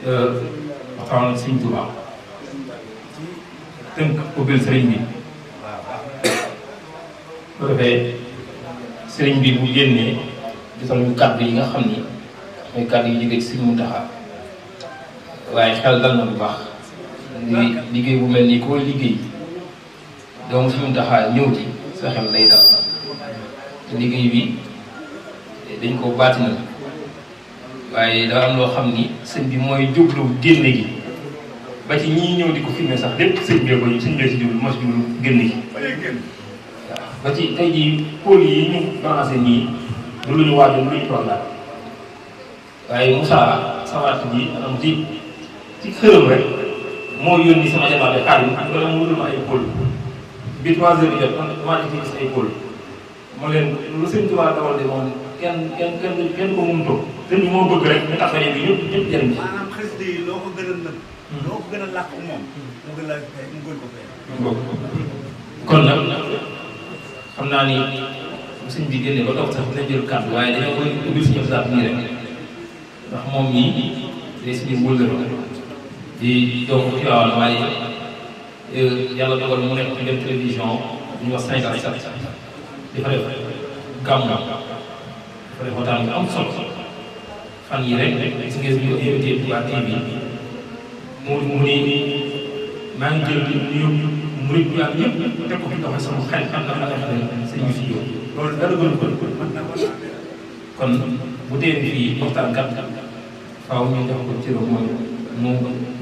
waxtaan Sëriñ Tuubaa tënk ubbil sëriñ bi bu defee sëriñ bi bu génnee gisal ñu kàddu yi nga xam ni mooy kàddu yi jóge ci Sëriñ Muntaxa waaye xel dal na bu baax liggéey bu mel nii koo liggéey doomu Sëriñ Muntaxa ñëw ci sa xel day dal te liggéey bi dañ ko baatinal waaye daa am loo xam ni sëñ bi mooy jublu génne gi ba ci ñii ñëw di ko filmé sax lépp sëñ bee ko sëñ bee si jublu moo si jublu génne gi waaw ba ci tey jii pôle yi ñu balancé nii du lu ñu waajoon lu ñu programme waaye Moussa sawaat ji am ci xërëm rek moo yónni sama jabaate xaar yi ak wala mu wutal ma ay pôle bi 3 heures yi jot maa ngi ci gis ay pôle moo leen lu sëñ Tuubaa dawal de moom kenn ko mun toog sëñ bi moo bëgg rek ñu tax bi ñëpp jëriñ ci. maanaam xasida yi loo ko gën a nëb. loo ko gën a làkk moom. mu gën a fay mu gën ko fay. kon nag xam naa ni sëñ bi génne ba doog sax dina jël kàddu waaye dañoo koy ubbil suñu saat nii rek ndax moom mii day suñu wëllëro di doomu Tiwaawan waaye yàlla dogal mu nekk ci dem télévision bu ñuy wax 5 di fa def gàmmu dafa def waxtaan bi am solo fan yi rek si ngeen ñu invité Touba TV mu ni maa ngi jël nuyu murid bi ak ñëpp teg ko fi doxee sama xel xam na xam ne sëñ bi fii yow loolu dara gën ko kon bu tee fii waxtaan kat faaw ñu jox ko ci mooy mu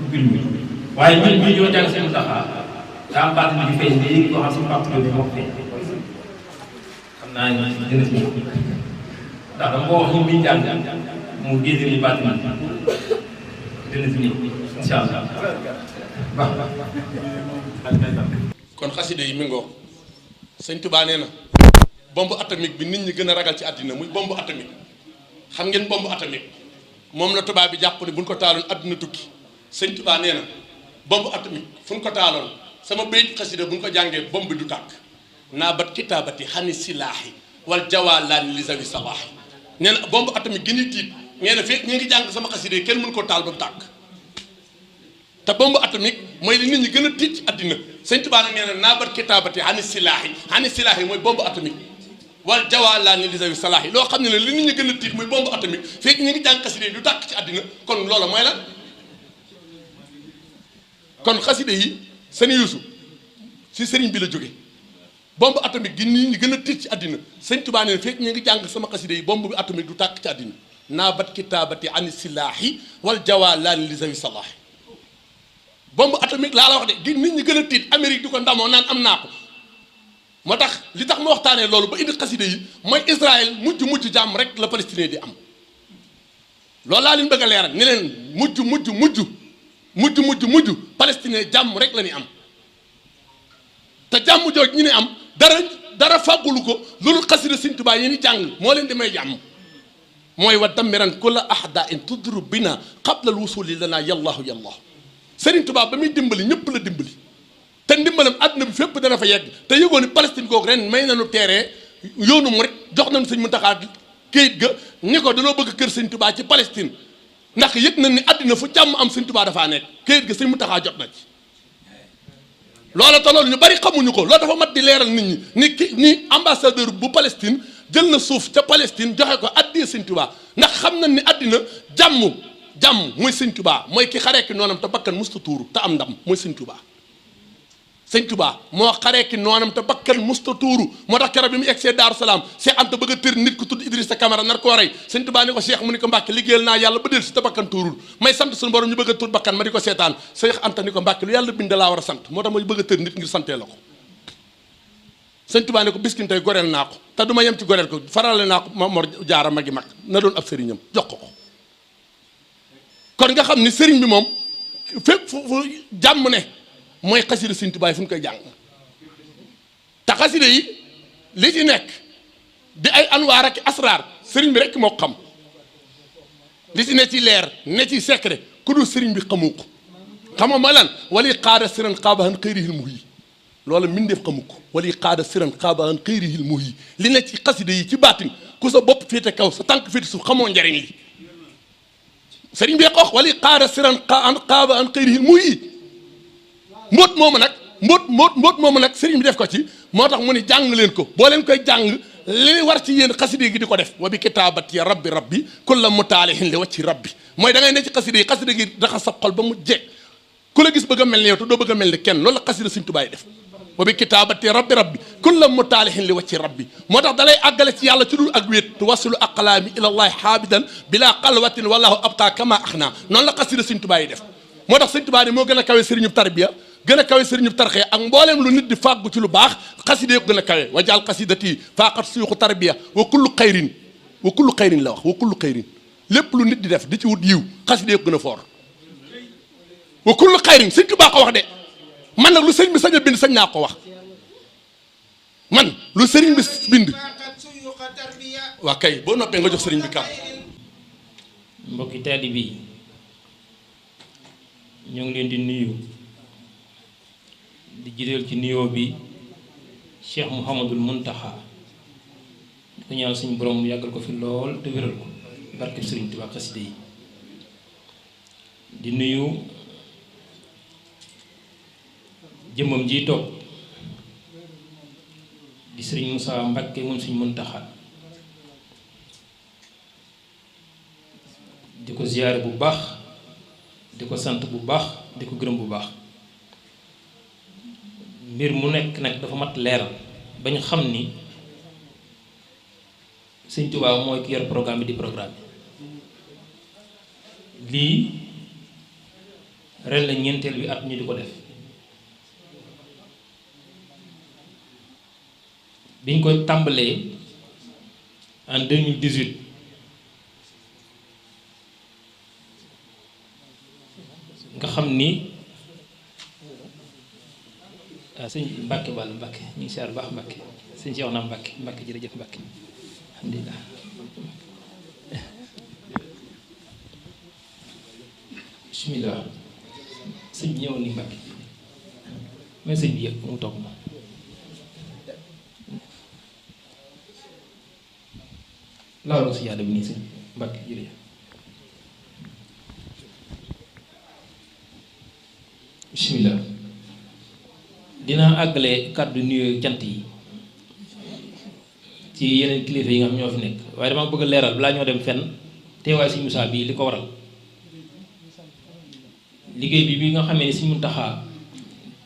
ubbil ñu waaye ñun ñi ñoo jàng seen taxaar daa am baat bi feeñ léegi koo xam si partenaire bi moo feeñ xam naa ni dina fi ndax dama ko wax ñu biñ jàng mu génne li baat man dina fi ñëw incha allah baax kon xaside yi mi ngoo sëñ Tuubaa nee na bombe atomique bi nit ñi gën a ragal ci àddina muy bombe atomique xam ngeen bombe atomique moom la tubaab bi jàpp ne buñ ko taaloon àddina tukki sëñ Tuubaa nee na bombe atomique fu ñu ko taaloon sama bayit xasida buñ ko jàngee bombe bi du tàkk naabat kitaabati xani silaahi wal jawaalaani li zawi salaahi nee na bombe atomique gi ñuy tiit nee na fekk ñi ngi jàng sama xasida kenn mën ko taal ba mu tàkk te bombe atomique mooy li nit ñi gën a tiit ci àddina sëñ Tuubaa nag nee na naabat kitaabati xani silaahi mooy bombe atomique wal jawaalaani li zawi salaahi loo xam ne ne li nit ñi gën a tiit mooy bombe atomique fekk ñi ngi jàng xasida du tàkk ci àddina kon loola mooy lan kon xasida yi sëñ Yuusu si sëriñ bi la jóge bombe atomique gi nit ñi gën a tiit ci àddina sëñ Tuubaa nee na fekk ñi ngi jàng sama xasida yi bombe bi atomique du tàkk ci àddina naabat kitaabati ani silaahi wal jawaalaani li zawi salaahi bombe atomique laa la wax de gi nit ñi gën a tiit Amérique di ko ndamoo naan am naa ko moo tax li tax ma waxtaanee loolu ba indi xasida yi mooy Israël mujj jàmm rek la palestinien di am loolu laa leen bëgg a leeral ni leen mujj palestinien jàmm rek la ñuy am te jàmm jooj ñu ne am dara fàggulu ko loolu xasida Sëñ Tuubaa yi ni jàng moo leen di may jàmm mooy wa dammiran kulla ahda in tudru bina qabla al wusuli lana yallahu Sëriñ Tuubaa ba muy dimbali ñëpp la dimbali te ndimbalam àdduna bi fépp dana fa yegg te yëgoo ni Palestine googu ren may nañu terrain yoonu mu rek jox nañu Sëñ Muntaxaa këyit ga ni ko danoo bëgg kër Sëñ Tuubaa ci Palestine ndax yëg nañ ni àddina fu jàmm am Sëñ Tuubaa dafaa nekk këyit ga Sëñ Muntaxaa jot na ci loola te loolu ñu bari xamuñu ko loolu dafa mat di leeral nit ñi ni ambassadeur bu Palestine jël na suuf ca Palestine joxe ko addee Sëñ Tuubaa ndax xam nañ ni àddina jàmm mooy Sëñ Tuubaa mooy ki xaree ki noonam te bakkan musta tuuru te am ndam mooy Sëñ Tuubaa Sëñ Tuubaa moo xaree ki noonam te bakkan musta tuuru moo tax keroog bi mu egsee Daaru Salaam Cheikh Anta bëgg a tër nit ku tudd Idrissa Camara nar koo rey Sëñ Tuubaa ni ko Cheikh mu ni ko Mbàkke liggéeyal naa yàlla ba del si te bakkan tuurul may sant suñu borom ñu bëgg a tur bakkan ma di ko seetaan Cheikh Anta ni ko Mbàkke lu yàlla bind laa war a sant moo tax ma bëgg a tër nit ngir santee la ko sëñ Tuubaa ne ko biskin tey goreel naa ko te du ma yem ci goreel ko farale naa ko Mor Jaara magi mag na doon ab sëriñam jox ko kon nga xam ni sëriñ bi moom fépp fu jàmm ne mooy xasida sëñ Tuubaa yi fu ñu koy jàng te xasida yi li ci nekk di ay anwaar ak asraar sëriñ bi rek moo xam li ci ne ci leer ne ci secret ku dul sëriñ bi xamu ko xamoo ma lan wali xaada siran xaabahan xëyrihil mu yi loolu mbindeef xamu ko wali xaada siran xaabahan xëyrihil mu yi li ne ci xasida yi ci baatin ku sa bopp féete kaw sa tànk féete suuf xamoo njariñ li sëriñ bi ko wax wali xaada siran xaabahan xëyrihil mu yi mbóot moomu nag sëriñ bi def ko ci moo tax mu ni jàng leen ko boo leen koy jàng li war ci yéen xasida gi di ko def wa bi kitaabati rabbi kulla mutaalihin li wacci rabbi mooy da ngay ne ci xasida gi daxa sab xol ba mu jeeg ku la gis bëgg a mel ni yow te doo bëgg a mel ni kenn loolu la xasida Sëriñ Tuubaa def wa bi kitaabati rabbi kulla mutaalihin li wacci rabbi moo tax da lay àggale ci yàlla ci dul ak wéet tuwasilu aqlaami ilallahi xaabidan bila xalwatin wallahu abqa kama axna noonu la xasida Sëriñ Tuubaa def moo tax Sëriñ Tuubaa moo gën a kawe sëriñub tarbiya gën a kawe sëriñub tarxee ak mbooleem lu nit di fàggu ci lu baax xasida ko gën a kawe wa jaal xasidati faqat suyuxu tarbiya wa kullu xayrin la wax wa kullu xayrin lépp lu nit di def di ci wut yiw xasida ko gën a foor wa kullu xayrin Sëriñ Tuubaa ko wax de man nag lu sëriñ bi sañ a bind sañ naa ko wax man lu sëriñ bi bind waa kay boo noppee nga jox sëriñ bi kàpp mbokki taalibe yi ñoo ngi leen di nuyu di jiital ci nuyoo bi Cheikh Mouhamadul Muntaxa di ko ñaan suñu borom mu yàggal ko fi lool te wéral ko barke Sëriñ Tuubaa xasida yi di nuyu jëmmam ji toog di Sëriñ Moussa Mbàkke moom suñu Muntaxa di ko ziyaare bu baax di ko sant bu baax di ko gërëm bu baax mbir mu nekk nag dafa mat leeral ba ñu xam ni Sëñ Tuubaa mooy ki yor programme bi di programme lii ren la ñeenteel bi at ñu di ko def biñ ko tàmbalee en 2018 nga xam ni sëñ Mbàkke Balla Mbàkke ñu ngi siyaar baax Mbàkke sëñ Cheikh naa Mbàkke jërëjëf Mbàkke alhamdulilah bismillah sëñ bi ñëwoon ni Mbàkke mais sëñ bi yëg mu toog ma laaw la si yàlla bi nii sëñ Mbàkke jërëjëf bismillah dinaa àggale kàddu nuyoo cant yi ci yeneen kilifa yi nga xam ñoo fi nekk waaye dama bëgg a leeral balaa ñoo dem fenn teewaay Sëriñ Musaa bii li ko waral liggéey bi nga xamee ni Sëriñ Muntaxa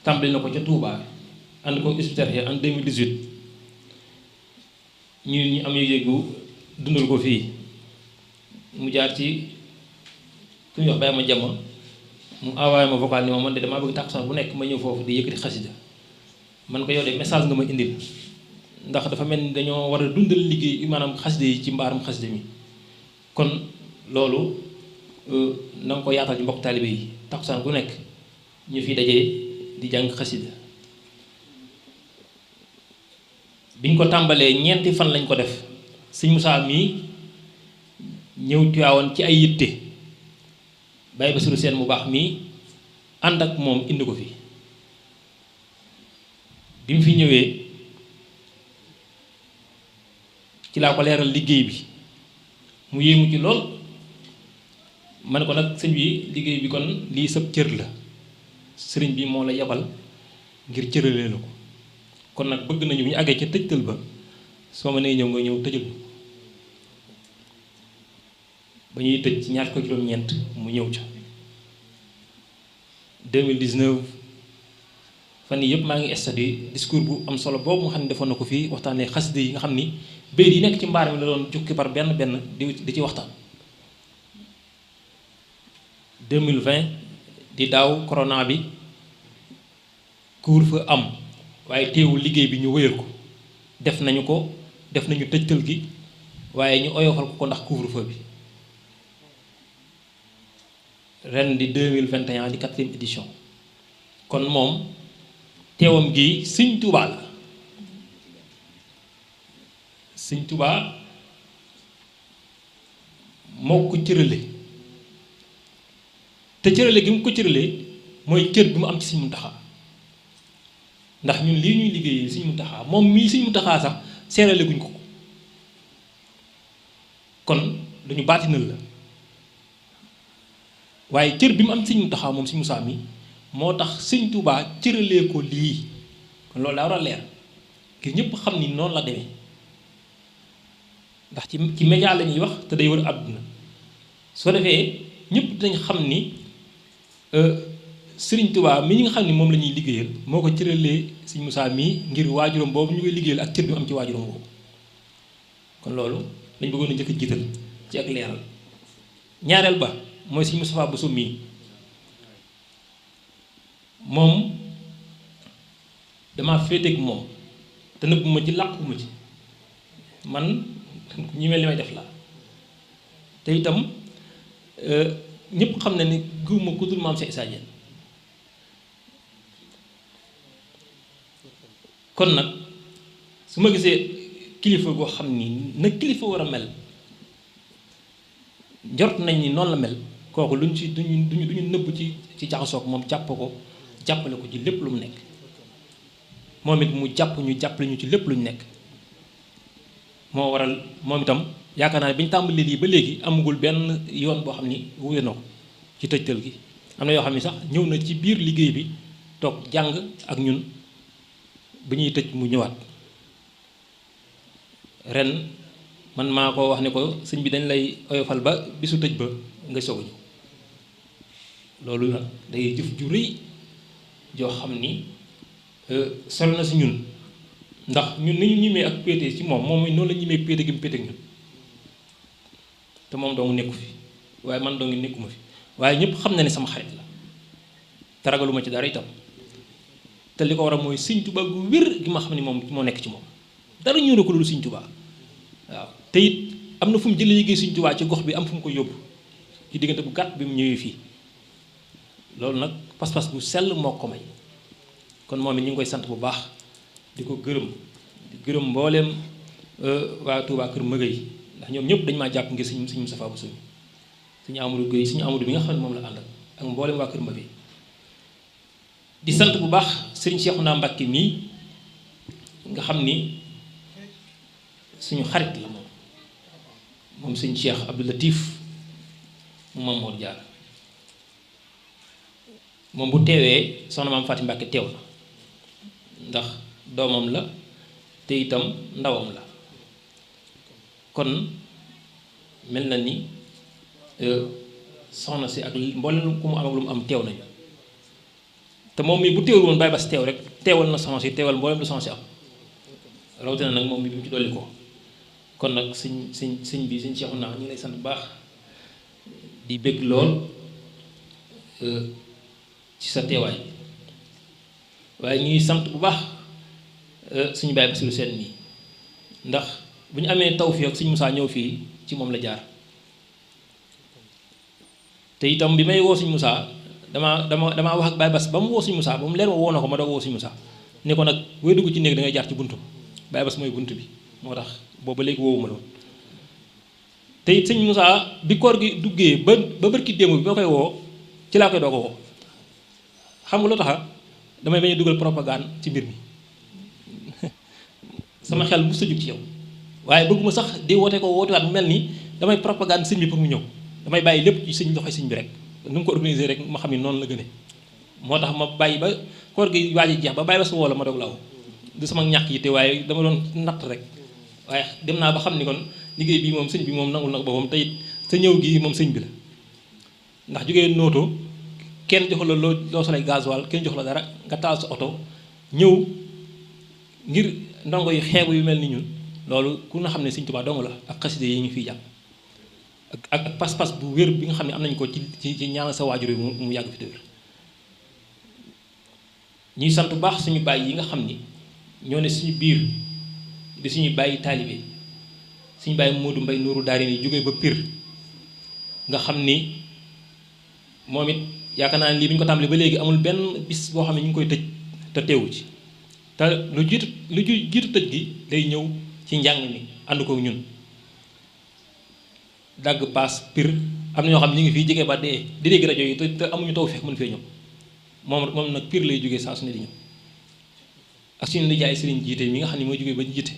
tàmbali na ko ca Touba ànd ko hospitalier en 2018 ñu am yëg-yëgu dundal ko fii mu jaar ci ku ñuy wax bàyyi ma jàmm mu envoyé ma vocal ni ma man de damaa bëgg tàkkusaan bu nekk ma ñëw foofu di yëkkati xasida man ko yow de message nga ma indil ndax dafa mel ni dañoo war a dundal liggéey maanaam xasida yi ci mbaaram xasida mi kon loolu na nga ko yaatal ci mbokk taalibe yi tàkkusaan bu nekk ñu fi dajee di jàng xasida biñ ko tàmbalee ñeenti fan lañ ko def Sëñ Musaa mii ñëw Tiwaawan ci ay yitte bàyyi ba suru seen mu baax mii ànd ak moom indi ko fi bi mu fi ñëwee ci laa ko leeral liggéey bi mu yéemu ci lool ma ne ko nag sëñ bi liggéey bi kon lii sab cër la sëriñ bi moo la yebal ngir cëralee la ko kon nag bëgg nañu bu ñu àggee ca tëjtal ba soo ma nee ñëw nga ñëw tëjal ba ñuy tëj ci ñaar ko juróom-ñeent mu ñëw ca 2019 fan yii yëpp maa ngi stade discours bu am solo boobu nga xam ne defoon na ko fii waxtaanee xasida yi nga xam ni béy yi nekk ci mbaar mi la doon jukki par benn benn di ci waxtaan 2020 di daaw corona bi couvre-feu am waaye teewul liggéey bi ñu wëyal ko def nañu ko def nañu tëjtal gi waaye ñu oyofal ko ndax couvre-feu bi ren di 2021 di 4e édition kon moom teewam gi Sëñ Tuubaa la Sëñ Tuubaa moo ko cërale te cërale gi mu ko cëralee mooy cër bi mu am ci Sëñ Muntaxaa ndax ñun lii ñuy liggéeyee Sëñ Muntaxaa moom mii Sëñ Muntaxaa sax seerale guñ ko kon dañu baatinal la waaye cër bi mu am Sëñ Muntaxaa moom Sëñ Musaa mi moo tax Sëñ Tuubaa cëralee ko lii kon loolu daa war a leer ngir ñëpp xam ni noonu la demee ndax ci média la ñuy wax te day wër àdduna soo defee ñëpp dañ xam ni Sëriñ Tuubaa mi ñi nga xam ni moom la ñuy liggéeyal moo ko cëralee Sëñ Musaa mii ngir waajuram boobu ñu koy liggéeyal ak cër bi mu am ci waajuram boobu kon loolu lañ bëggoon a njëkk a jiital ci ak leeral ñaareel ba mooy Sëñ Mustafaa Buso mii moom dama féeteeg moom te nëbbuma ci làquma ci man ñi mel li may def la te itam ñëpp xam na ni gëwuma ku dul maam Cheikh Issa Diène kon nag su ma gisee kilifa goo xam ni na kilifa war a mel njort nañ ni noonu la mel kooku luñ ci duñu nëbb ci jaxasoog moom jàppale ko ci lépp lu mu nekk moom it mu jàppale ñu ci lépp lu ñu nekk moo waral moom itam yaakaar naa ne bi ñu tàmbalee lii ba léegi amagul benn yoon boo xam ni wuyu na ko ci tëjtal gi am na yoo xam ni sax ñëw na ci biir liggéey bi toog jàng ak ñun bi ñuy tëj mu ñëwaat ren man maa ko wax ne ko sëñ bi dañ lay oyofal ba bisu tëj ba nga soog a ñëw loolu nag day jëf ju rëy joo xam ni sol na si ñun ndax ñun ni ñu ñimee ak péete ci moom noonu la ñimee péete gi mu péete ak ñun te moom dong nekku fi waaye man dong nekkuma fi waaye ñëpp xam na ne sama xarit la te ragaluma ci dara itam te li ko war a mooy Sëñ Tuubaa gu wér gi ma xam ne moom moo nekk ci moom dara ñëw na ko loolu Sëñ Tuubaa waaw te it am na fu mu jëlee liggéey Sëñ Tuubaa ci gox bi am fu mu ko yóbbu ci diggante bu gàtt bi mu ñëwee fii loolu nag pas-pas bu sell moo ko may kon moom it ñu ngi koy sant bu baax di ko gërëm mbooleem waa Touba Kër Mëgëy ndax ñoom ñëpp dañu maa jàpp ngir Sëñ Mustafaa Buso Sëñ Amadou Gueye Sëñ Amadou bi nga xam ne moom la àndal ak mbooleem waa Kër Mëgëy di sant bu baax Sëriñ Seexuna Mbàkke mii nga xam ni suñu xarit la moom Sëñ Cheikh Abdou Latif mu Maam Mor Jaara moom bu teewee soxna Maam Faati Mbàkke teew na ndax doomam la te itam ndawam la kon mel na ni soxna si ak mboolem ku mu am ak lu mu am teew nañu te moom mi bu teewul woon Baye Bass teew rek teewal na soxna si teewal mboolem lu soxna si am rawatina nag moom mi bi mu ci dolli ko kon nag sëñ bi Sëñ Seexuna ñu ngi lay sant bu baax di bëgg lool ci sa teewaay waaye ñuy sant bu baax suñu Baye Bassirou Sène nii ndax bu ñu amee tawfeex ak Sëñ Musaa ñëw fii ci moom la jaar te itam bi may woo Sëñ Musaa damaa wax ak Baye Bass ba mu woo Sëñ Musaa ba mu leer ma woo na ko ma doog woo Sëñ Musaa ne ko nag booy dugg ci néeg da ngay jaar ci buntu Baye Bass mooy bunt bi moo tax boobu ba léegi woowuma loon te it Sëñ Musaa bi koor gi duggee ba bërki démb bi ma koy woo ci laa koy doog a woo xam nga lu tax damay bañ a dugal propagande ci mbir mi sama xel bu sëjug ci yow waaye bëgguma sax di woote ko wootewaat mu mel ni damay propagande sëñ bi pour mu ñëw damay bàyyi lépp ci sëñ loxoy sëñ bi rek nu mu ko organisé rek ma xam ni noonu la gëne moo tax ma bàyyi ba koor gi waaj a jeex ba bàyyi ba su woo la ma doog la woo du sama ñàkk yi te waaye dama doon natt rek waaye dem naa ba xam ni kon liggéey bii moom sëñ bi moom nangul na ko boppam te it sa ñëw gi moom sëñ bi la ndax jógee nooto kenn jox la loo solay gasoil kenn jox la dara nga taal sa oto ñëw ngir ndongo yu xeebu yu mel ni ñun loolu ku na xam ne Sëñ Tuubaa dong la ak xaside yi ñu fiy jàng ak pas-pas bu wér bi nga xam ne am nañu ko ci ñaanal sa waajur yi mu yàgg fi te wér ñuy sant bu baax suñu baay yi nga xam ni ñoo ne suñu biir di suñu bàyyi taalibe suñu bàyyi Modou Mbaye Nourou Daarayni jógee ba Pire nga xam ni moom it yaakaar naa ne lii bi ñu ko tàmbalee ba léegi amul benn bis boo xam ne ñu ngi koy tëj te teewu ci te lu jiitu tëj gi day ñëw ci njàng mi ànd ko ñun dagg paas Pire am na ñoo xam ne ñu ngi fii jege ba dee di dégg rajo yi te amuñu taw fekk mën fee ñëw moom nag Pire lay jógee saa su ne di ñëw ak suñu nijaay Serigne jiite mi nga xam ne mooy jógee ba jiite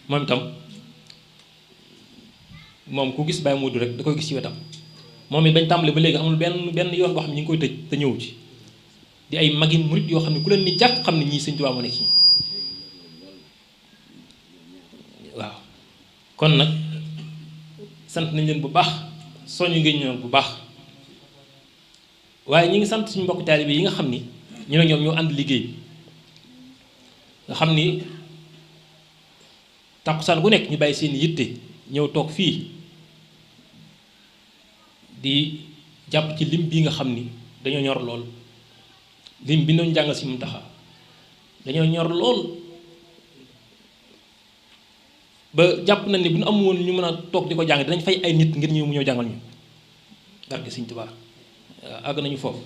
moom itam moom ku gis Baye Modou rek da koy gis ci wetam moom it bañ tàmbale ba léegi amul benn yoon boo xam ne ñu ngi koy tëj te ñëw ci di ay magi murit yoo xam ne ku leen ni jàkk xam ne ñii Sëñ Tuubaa moo nekk ci waaw kon nag sant nañ leen bu baax soñu ngeen ñoom bu baax waaye ñi ngi sant suñu mbokk taalibe yi nga xam ni ñu ne ñoom ñoo ànd liggéey nga xam ni tàkkusaan bu nekk ñu bàyyi seen yitte ñëw toog fii di jàpp ci lim bii nga xam ni dañoo ñor lool lim bi doon jàngal si Muntaxa dañoo ñor lool ba jàpp nañ ne bu ñu am woon ñu mën a toog di ko jàng dinañ fay ay nit ngir ñëw mu ñëw jàngal ñu barke Sëñ Tuubaa àgg nañu foofu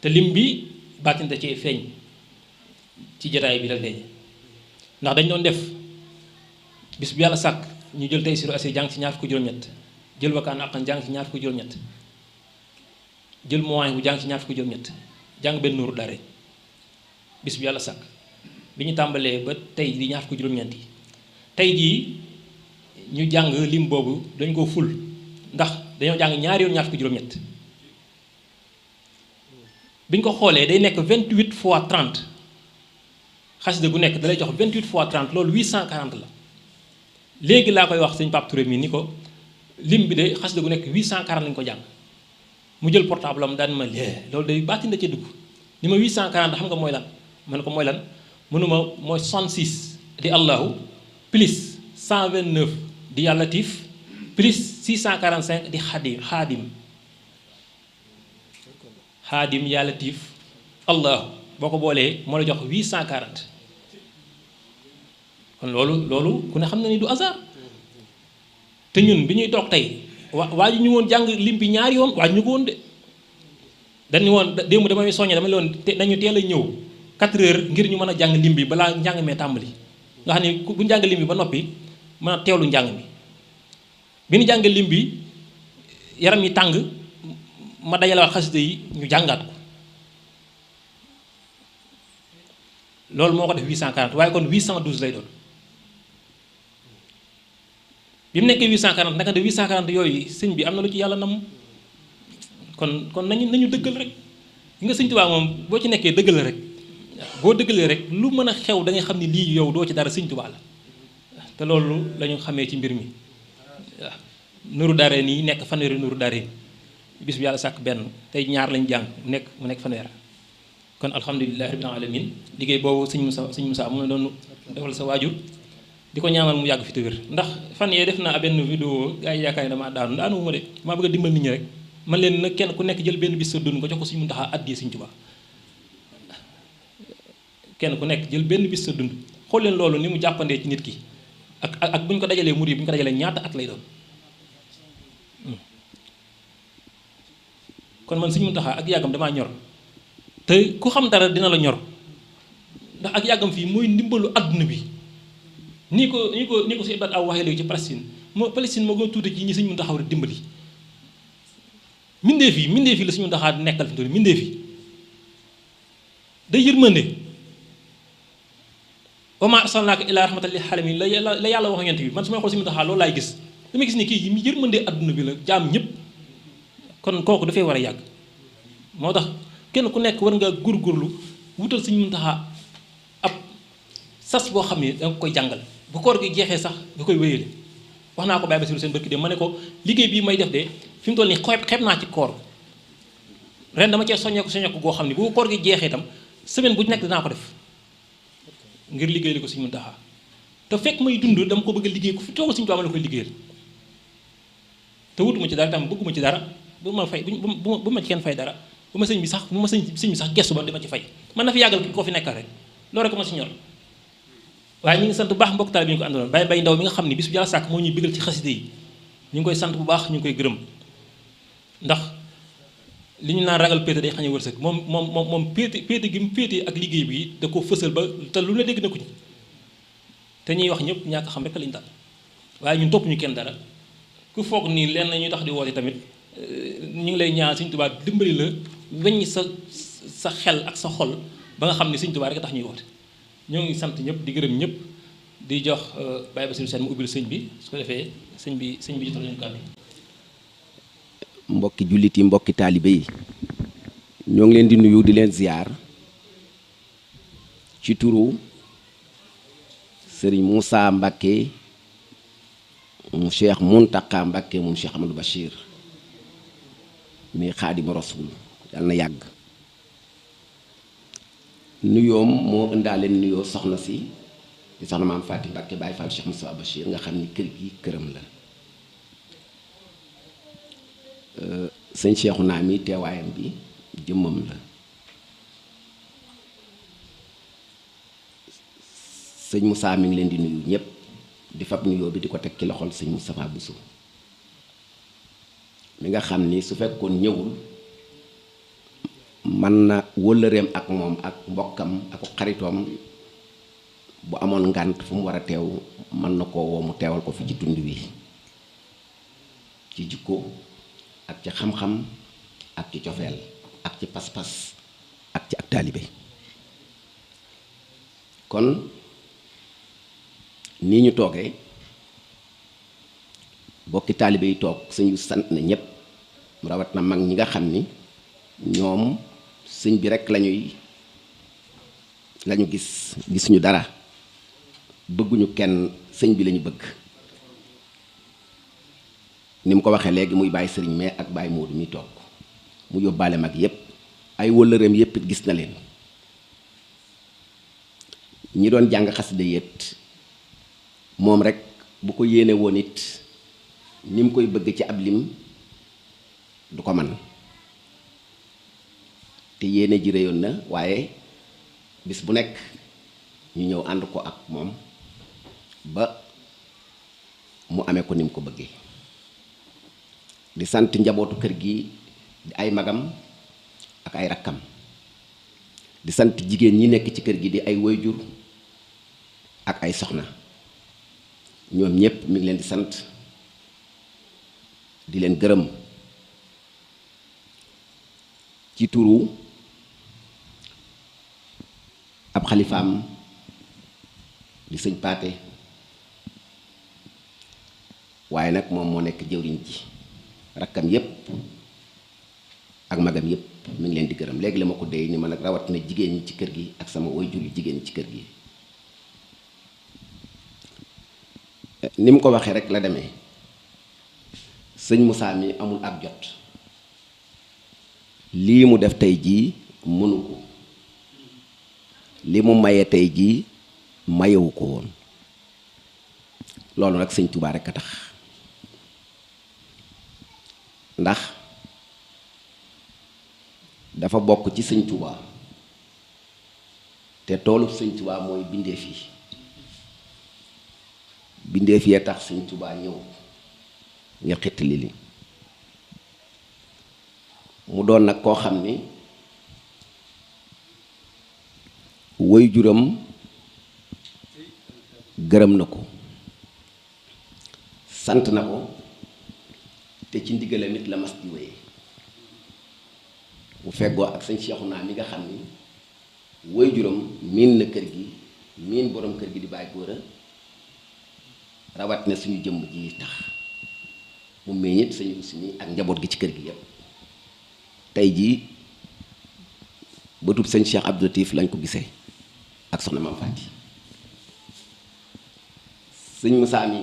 te lim bi bàttinte ci feeñ ci jotaay bi la feeñ ndax dañ doon def bis bu yàlla sàkk ñu jël tey siru asi jàng ci ñaar fukki juróom-ñett jël wakaan àqan jàng ci ñaar fukki juróom-ñett jël mooy bu jàng ci ñaar fukki juróom-ñett jàng benn nuuru dare bis bu yàlla sàkk bi ñu tàmbalee ba tey di ñaar fukki juróom-ñeent yi tey jii ñu jàng lim boobu dañ ko ful ndax dañoo jàng ñaari yoon ñaar fukki juróom-ñett bi ñu ko xoolee day nekk 28 fois 30 xasida gu nekk dalay jox 28 fois 30 loolu 840 la léegi laa koy wax sëñ Pape Touré mi ni ko lim bi de xasida gu nekk 840 lañu ko jàng mu jël portable am daan ma lee loolu day baatin da cee dugg ni ma 840 xam nga mooy lan ma ne ko mooy lan mënuma mooy 66 di allahu plus 129 di yàlla latif plus 645 di xaadim yàlla latif allahu boo ko boolee moo la jox 840 kon loolu ku ne xam na ni du hasard te ñun bi ñuy toog tey waa ji ñu woon jàng lim bi ñaari yoon waa ji ñu ko woon de dañu woon démb damay soññe dama leen nañu teel a ñëw 4 heures ngir ñu mën a jàng lim bi balaa njàng mee tàmbali nga xam ne bu njàng lim bi ba noppi mën a teewlu njàng mi bi ñu jàng lim bi yaram yi tàng ma dajalewaat xasida yi ñu jàngaat ko loolu moo ko def 840 waaye kon 812 lay doon bi mu nekkee 840 naka de 840 yooyu sëñ bi am na lu ci yàlla nam kon nañu dëggal rek li nga sëñ Tuubaa moom boo ci nekkee dëggal rek boo dëggalee rek lu mën a xew da ngay xam ni lii yow doo ci dara sëñ Tuubaa la te loolu la ñu xamee ci mbir mi waaw Nuuru Daarayni nekk fanweeri Nuuru Daarayni bis bi yàlla sàkk benn tey ñaar lañu jàng mu nekk fanweer kon alhamdulilahi rabbil alamin liggéey boobu sëñ Moussa mu ne doon defal sa waajur di ko ñaanal mu yàgg fi te wér ndax fan yee def naa benn vidéo gars yi yaakaar ne damaa daanu ma de maa bëgg a dimbal nit ñi rek man leen nag kenn ku nekk jël benn bis sa dund ko jox ko Sëñ Muntaxa addiyee Sëñ Tuubaa kenn ku nekk jël benn bis sa dund xool leen loolu ni mu jàppandee ci nit ki ak bu ñu ko dajalee murid bu ñu ko dajalee ñaata at lay doon kon man Sëñ Muntaxa ak yàggam damaa ñor te ku xam dara dina la ñor ndax ak yàggam fii mooy ndimbalu adduna bi ni ko si ibat aw waxee léegi ci Palestine moo gën a tuuti ci ñi Sëñ Muntaxa war a dimbali mindeef yi la Sëñ Muntaxa nekkal fi mu toll mindeef yi day yërmande wa maa arsalnaaka illaa rahmatan lil aalamiin la yàlla wax yonent bi man su may xool Sëñ Muntaxa loolu laay gis damay gis ni kii yi yërmande adduna bi la jaam ñëpp kon kooku dafay war a yàgg moo tax kenn ku nekk war nga góorgóorlu wutal Sëñ Muntaxa ab sas boo xam ne danga koy jàngal bu koor gi jeexee sax nga koy wéyale wax naa ko Baye Bassirou seen barki de ma ne ko liggéey bii may def de fi mu toll nii xeeb naa ci koor ren dama cee soññeeku goo xam ne bu koor gi jeexee itam semaine bu nekk dinaa ko def ngir liggéeyal ko Sëñ Muntaxa te fekk may dund dama ko bëgg a liggéey ku fi toogal Sëñ Tuubaa ma la koy liggéeyal te wutuma ci dara tam bëgguma ci dara bu ma ci kenn fay dara bu ma sëñ bi sax gestu ba dama ci fay man na fi yàggal ki ko fi nekkal rek loolu rek ma si ñor waaye ñu ngi sant bu baax mbokk taal bi ñu ko àndaloon bay ndaw mi nga xam ne bis bu yàlla sàkk moo ñuy bëggal ci xaside yi ñu ngi koy sant bu baax ñu ngi koy gërëm ndax li ñu naan ragal péete day xañe wërsëg moom péete gi mu péete ak liggéey bi da ko fësal ba te lu ne dégg na ko ci te ñuy wax ñëpp ñàkk xam rek lañu dal waaye ñun topp ñu kenn dara ku foog nii lenn ñuy tax di woote tamit ñu ngi lay ñaan Sëñ Tuubaa dimbali la weññi sa xel ak sa xol ba nga xam ne Sëñ Tuubaa rek tax ñuy woote ñoo ngi sant ñëpp di gërëm ñëpp di jox Baye Bassirou Sène mu ubbil sëñ bi su ko defee sëñ bi jotal leen kàddu. mbokki jullit yi mbokki taalibe yi ñoo ngi leen di nuyu di leen ziar ci turu Serigne Moussa Mbacké mu Cheikh Mountakha Mbacké moom Cheikh Amadou Bachir mi Xaadimu Rasuul yàlla na yàgg nuyoom moo ëndaale nuyoo soxna si di soxna maam Faati Mbacké Baye Fall Cheikh Moussa Bachir nga xam ni kër gi këram la sëñ Cheikhouna mi teewaayam bi jëmmam la sëñ Moussa mi ngi leen di nuyu ñëpp di fab nuyoo bi di ko teg ci loxol sëñ Moustapha Bousso mi nga xam ni su fekkoon ñëwul mën na wëllëreem ak moom ak mbokkam ak xaritoom bu amoon ngànt fu mu war a teew mën na koo woo mu teewal ko fi ci tund wi ci jikko ak ci xam-xam ak ci cofeel ak ci pas-pas ak ci ak taalibe kon nii ñu toogee bokki taalibe yi toog sëñ sant na ñépp rawat na mag ñi nga xam ni ñoom sëñ bi rekk lañu gisuñu dara bëgguñu kenn sëñ bi lañu bëgg ni mu ko waxee léegi muy bàyyi sëriñ mais ak bàyyi Moodu mi toog mu yóbbaale mag yépp ay wëllëreem yépp gis na leen ñi doon jàng xasida yéet moom rek bu ko yéene woon it ni mu koy bëgg ci ab lim du ko man te yéene ji réyoon na waaye bis bu nekk ñu ñëw ànd ko ak moom ba mu amee ko ni mu ko bëggee di sant njabootu kër gi di ay magam ak ay rakkam di sant jigéen ñi nekk ci kër gi di ay waajur ak ay soxna ñoom ñépp mi ngi leen di sant di leen gërëm ci turu ab xalifaam di sëñ Paate waaye nag moom moo nekk jëwriñ ji rakkam yépp ak magam yépp mi ngi leen di gërëm léegi la ma ko déy ni ma nag rawat na jigéen ñi ci kër gi ak sama waajur yu jigéen ñi ci kër gi ni mu ko waxee rek la demee sëñ Moussa mi amul ak jot lii mu def tey jii mënu ko li mu maye tey jii mayewu ko woon loolu nag sëñ Touba rek a tax ndax dafa bokk ci sëñ Touba te toolu sëñ Touba mooy bindeef yi bindeef yee tax sëñ Touba ñëw ngir xettali li mu doon nag koo xam ni woy juram gërëm na ko sant na ko te ci ndigalam nit la mas di wéye bu feggoo ak sëñ Cheikhouna mi nga xam ni woy juram miin na kër gi miin borom kër gi di bàyyi góor a rawat na suñu jëmm ji tax mu meññit sëñ Russi mi ak njaboot gi ci kër gi yépp tey jii bëtub sëñ Cheikh Abdou Latif lañ ko gisee ak soxna Maam Faati sëñ Moussa mi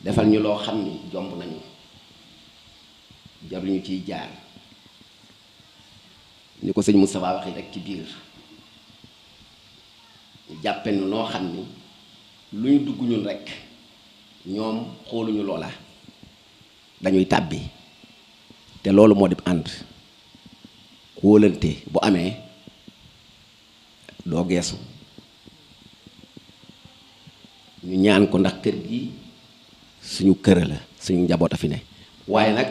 defal ñu loo xam ni jomb nañu jaruñu ciy jaar ni ko sëñ Moustapha waxee rek ci biir ñu jàppe nu noo xam ni lu ñu dugg ñun rek ñoom xooluñu loola dañuy tàbbi te loolu moo di ànd wóolante bu amee doo geesu ñu ñaan ko ndax kër gi suñu kër la suñu njaboot a fi ne waaye nag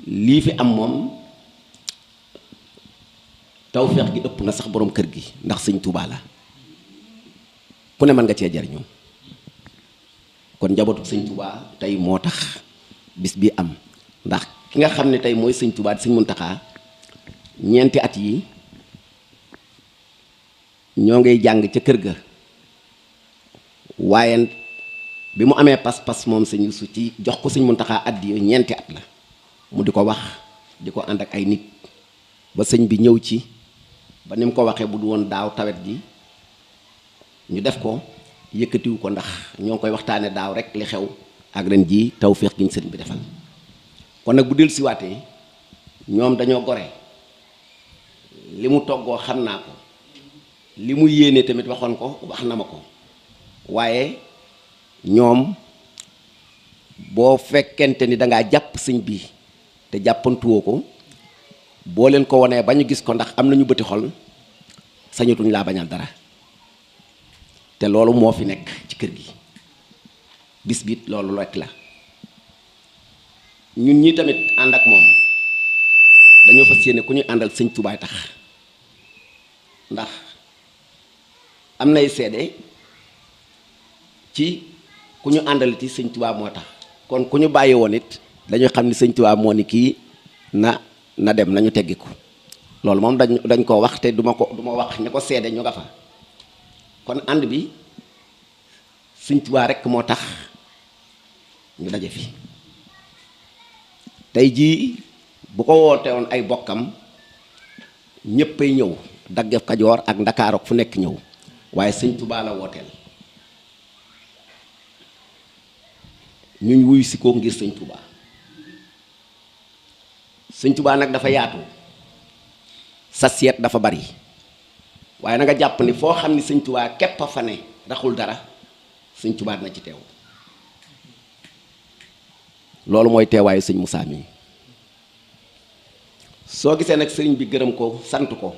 lii fi am moom tawfeex gi ëpp na sax borom kër gi ndax sëñ Tuubaa la ku ne mën nga cee jariñu kon njabootu sëñ Tuubaa tey moo tax bis bi am ndax ki nga xam ne tey mooy sëñ Tuubaa di sëñ Muntaxaa ñeenti at yi ñoo ngay jàng ca kër ga waaye bi mu amee pas-pas moom sëñ Yuusu ci jox ko sëñ Muntaxaa addiya ñeenti at la mu di ko wax di ko ànd ak ay nit ba sëñ bi ñëw ci ba ni mu ko waxee bu du woon daaw tawet ji ñu def ko yëkkatiwu ko ndax ñoo ngi koy waxtaane daaw rek li xew ak ren ji tawféex gi ñu sëñ bi defal kon nag bu del siwaatee ñoom dañoo gore li mu toggoo xam naa ko li mu yéene tamit waxoon ko wax na ma ko waaye ñoom boo fekkente ni dangaa jàpp sëñ bi te jàppantuwoo ko boo leen ko wonee ba ñu gis ko ndax am nañu bëti xol sañatuñ laa bañal dara te loolu moo fi nekk ci kër gi bis biit loolu rekk la ñun ñi tamit ànd ak moom dañoo fas yéene ku ñuy àndal sëñ Tuubaay tax ndax am nay seede ci ku ñu àndaliti sëñ Tuubaa moo tax kon ku ñu bàyyi woon it dañuy xam ni sëñ Tuubaa moo ni kii na dem nañu teggiku loolu moom dañ koo wax te duma wax ñi ko seede ñu nga fa kon ànd bi sëñ Tuubaa rekk moo tax ñu daje fi tey jii bu ko woote woon ay bokkam ñéppay ñëw dagge Kajoor ak Ndakaar ak fu nekk ñëw waaye sëñ Tuubaa la wooteel ñuñ wuyu si ko ngir sëñ Tuubaa sëñ Tuubaa nag dafa yaatu sa seet dafa bari waaye na nga jàpp ni foo xam ni sëñ Tuubaa képp a fa ne raxul dara sëñ Tuubaa dina ci teew loolu mooy teewaayu sëñ Moussa mi soo gisee nag sëriñ bi gërëm ko sant ko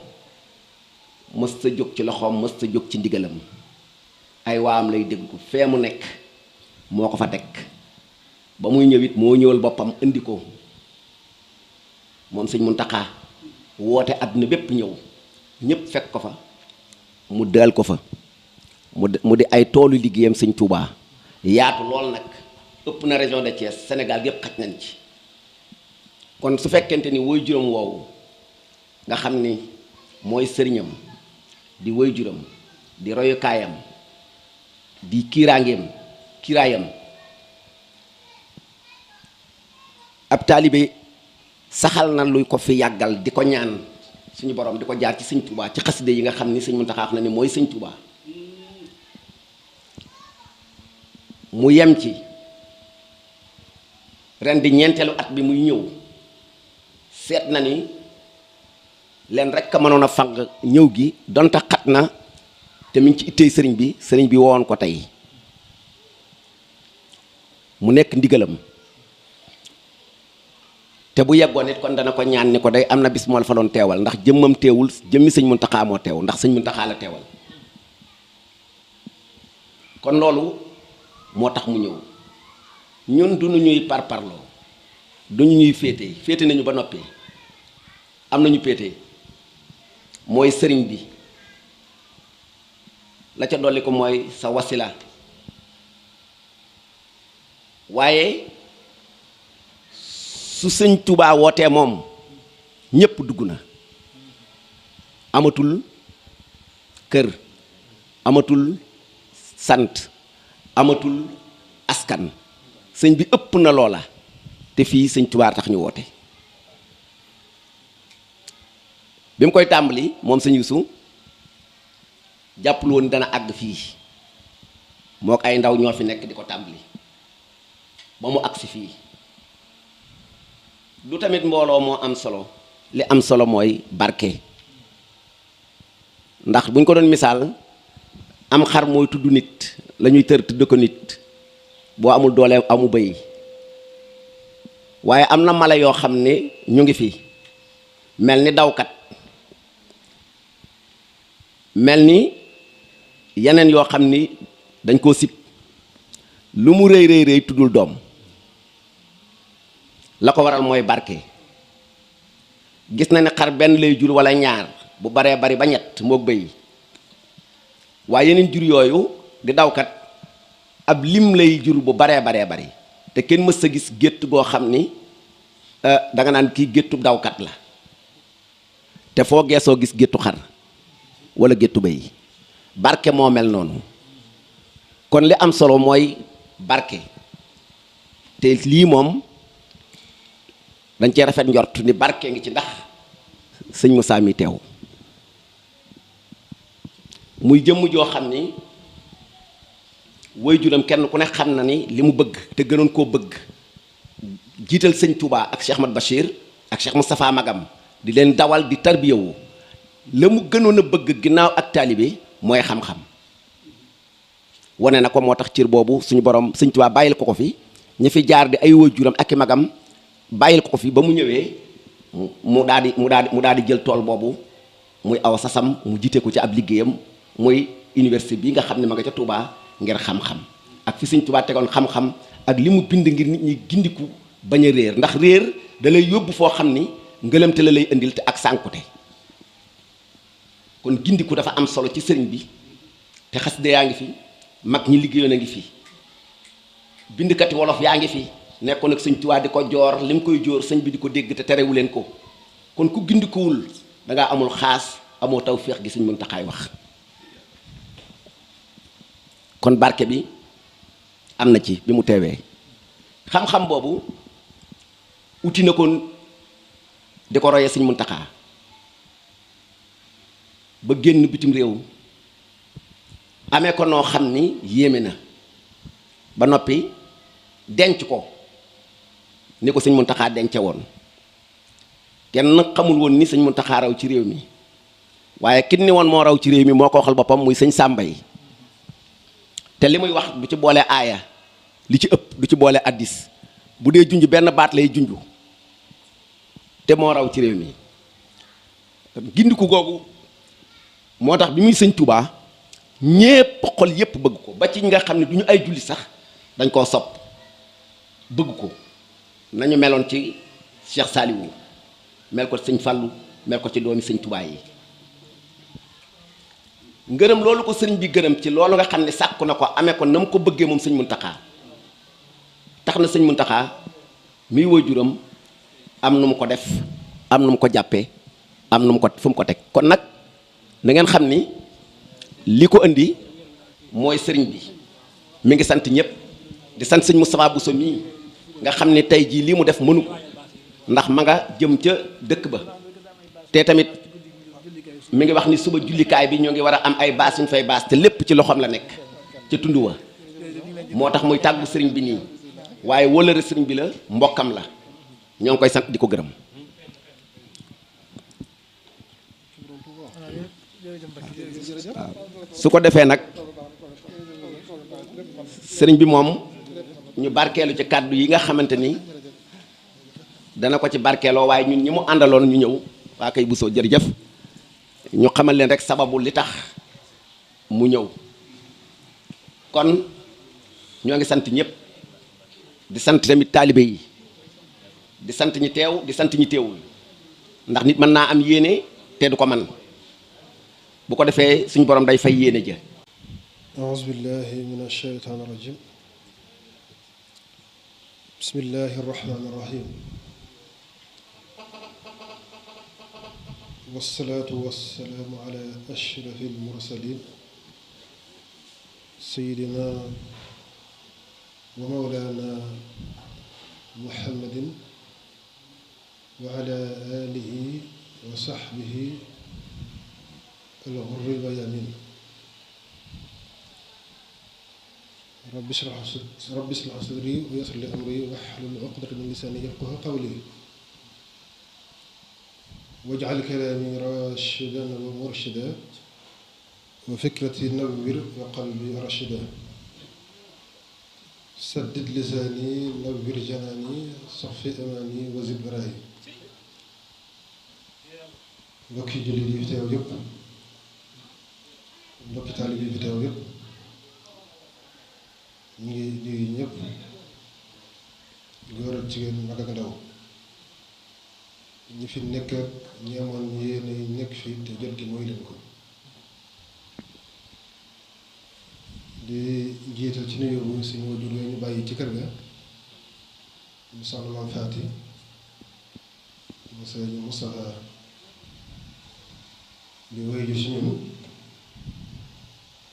mës ta jóg ci loxoom mës ta jóg ci ndigalam ay waam lay dégg ko fee mu nekk moo ko fa teg ba muy ñëw it moo ñëwal boppam indi ko moom sëñ Muntaxaa woote àdduna bépp ñëw ñépp fekk ko fa mu dal ko fa mu di ay toolu liggéeyam sëñ Tuubaa yaatu lool nag ëpp na région de Thiès Sénégal yépp xaj nañ ci kon su fekkente ni woy juróom woowu nga xam ni mooy sëriñam di woy juróom di royukaayam di kiiraayam ab taalibe saxal na luy ko fi yàggal di ko ñaan suñu borom di ko jaar ci sëñ Tuubaa ci xaside yi nga xam ni sëñ Muntaxaa wax na ni mooy sëñ Tuubaa mu yem ci ren di ñeenteelu at bi muy ñëw seet na ni leen rek a mënoon a fang ñëw gi donte xat na te mi ngi ci ittey sëriñ bi wowoon ko tey mu nekk ndigalam te bu yeggoon it kon dana ko ñaan ni ko day am na bis moo la fa doon teewal ndax jëmmam teewul jëmmi sëñ Muntaxaa moo teew ndax sëñ Muntaxaa la teewal kon loolu moo tax mu ñëw ñun du nu ñuy parparloo duñu ñuy féete nañu ba noppi am nañu féete mooy sëriñ bi la ca dolli ko mooy sa wasila waaye su sëñ Tuubaa wootee moom ñépp dugg na amatul kër amatul sant amatul askan sëñ bi ëpp na loola te fii sëñ Tuubaa tax ñu woote bi mu koy tàmbali moom sëñ Yuusu jàppul woon dana àgg fii moo ko ay ndaw ñoo fi nekk di ko tàmbali ba mu agsi fii du tamit mbooloo moo am solo li am solo mooy barke ndax buñ ko doon misaal am xar mooy tudd nit la ñuy tër tudd ko nit boo amul doole amu bëy waaye am na mala yoo xam ne ñu ngi fi mel ni dawkat mel ni yeneen yoo xam ni dañ koo sib lu mu rëy rëy rëy tuddul doom la ko waral mooy barke gis na ne xar benn lay jur wala ñaar bu baree bari ba ñett moog bëy waaye yeneen jur yooyu di dawkat ab lim lay jur bu baree bari te kenn mës a gis gétt goo xam ni danga naan kii géttu dawkat la te foo geesoo gis géttu xar wala géttu bëy barke moo mel noonu kon li am solo mooy barke te lii moom dañ cee rafet njort ni barke ngi ci ndax sëñ Moussa mi teew muy jëmm joo xam ni waajuram kenn ku ne xam na ni li mu bëgg te gënoon koo bëgg jiital sëñ Touba ak Cheikh Ahmad Bachir ak Cheikh Moustapha Magam di leen dawal di tarbiyawu la mu gënoon a bëgg ginnaaw ak taalibe mooy xam-xam wane na ko moo tax cër boobu suñu borom sëñ Touba bàyyil ko fi ñi fi jaar di ay waajuram ak i magam bàyyil ko fi ba mu ñëwee mu daal di jël tool boobu muy aw sasam mu jiite ko ci ab liggéeyam muy université bi nga xam ne ma nga ca Touba ngir xam-xam ak fi sëñ Touba tegoon xam-xam ak li mu bind ngir nit ñi gindiku bañ a réer ndax réer da lay yóbbu foo xam ni ngëlëmte la lay indil te ak sànkute kon gindiku dafa am solo ci sëriñ bi te xasida yaa ngi fi mag ñi liggéeyoon a ngi fi bindkati wolof yaa ngi fi nekkoon ak sëñ Touba di ko joor li mu koy joor sëñ bi di ko dégg te terewu leen ko kon ku gindikuwul da ngaa amul xaas amoo tawféex gi sëñ Muntaxa wax kon barke bi am na ci bi mu teewee xam-xam boobu uti na ko di ko royee sëñ Muntaxa ba génn bitim réew amee ko noo xam ni yéeme na ba noppi denc ko ni ko sëñ Muntaxa dence woon kenn xamul woon ni sëñ Muntaxa raw ci réew mi waaye kin ni woon moo raw ci réew mi moo ko waxal boppam muy sëñ Sàmba yi te li muy wax du ci boole aaya li ci ëpp du ci boole addis bu dee junj benn baat lay junj te moo raw ci réew mi gindiku googu moo tax bi muy sëñ Touba ñépp xol yépp bëgg ko ba ci nga xam ne du ñu ay julli sax dañ koo sopp bëgg ko nañu meloon ci Cheikh Saliou mel ko sëñ Fallou mel ko ci doomi sëñ Touba yi ngërëm loolu ko sëriñ bi gërëm ci loolu nga xam ne sàkku na ko amee ko na mu ko bëggee moom sëñ Muntaxa tax na sëñ Muntaxa miy waajuram am nu mu ko def am nu mu ko jàppee am nu mu ko fu mu ko teg kon nag na ngeen xam ni li ko indi mooy sëriñ bi mi ngi sant ñëpp di sant sëñ Moustapha Bousso mii nga xam ne tey jii lii mu def mënu ko ndax ma nga jëm ca dëkk ba te tamit mi ngi wax ni suba jullikaay bi ñoo ngi war a am ay baas yuñ fay baas te lépp ci loxoom la nekk ca tund wa moo tax muy tàggu sëriñ bi nii waaye wóllëre sëriñ bi la mbokkam la ñoo ngi koy sant di ko gërëm waaw su ko defee nag sëriñ bi moom ñu barkeelu ci kàddu yi nga xamante ni dana ko ci barkeeloo waaye ñun ñi mu àndaloon ñu ñëw waa kay Bousso jërëjëf ñu xamal leen rek sababu li tax mu ñëw kon ñoo ngi sant ñëpp di sant tamit taalibe yi di sant ñi teew di sant ñi teewul ndax nit mën naa am yéene te du ko man bu ko defee suñu borom day fay yéene ja أعوذ بالله من الشيطان الرجيم بسم الله الرحمن الرحيم والصلاة والسلام على أشرف المرسلين سيدنا ومولانا محمد وعلى آله وصحبه الغر الميامين رب اشرح صدري ويسر لي أمري واحلل عقدة من لساني يفقهوا قولي واجعل كلامي راشدا ومرشدا وفكرتي نور وقلبي رشدا سدد لساني نور جناني صفي أماني وزد براي mbokki jullit yi fi teew yëpp mbokki taalib yi fi teew yëpp ñi fi nekk ak ñi amoon yéene nekk fii te jot gi mooy leen ko di jiital ci nuyoo bu suñu wajur yooyu ñu bàyyi ci kër ga mu soxna Maam Faati monsieur Moustapha di wéy ju si ñun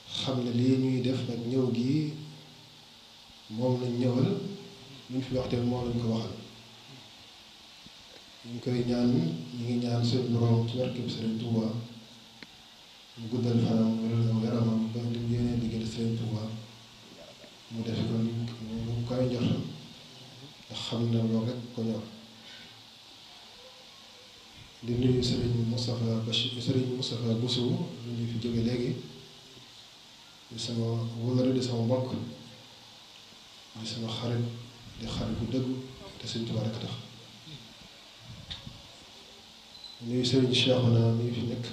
xam ne lii ñuy def ak ñëw gi moom lañ ñëwal ñu fi waxte moom lañ ko waxal ñu koy ñaan ñu ngi ñaan seen borom ci barkeb Sëriñ Tuuba mu guddal fanam wéral aw yaramam ba li mu yéenee liggéey Sëriñ Tuuba mu def ko mu koy njortam ndax xam ne loolu rek ko ñor di nuyu Sëriñ Moustapha Bachir Sëriñ Moustapha Boussou lu ñu fi jóge léegi di sama wóllare di sama mbokk di sama xarit di xarit bu dëgg te Sëriñ Tuuba rek tax nuyu Sëriñ Cheikhouna mi fi nekk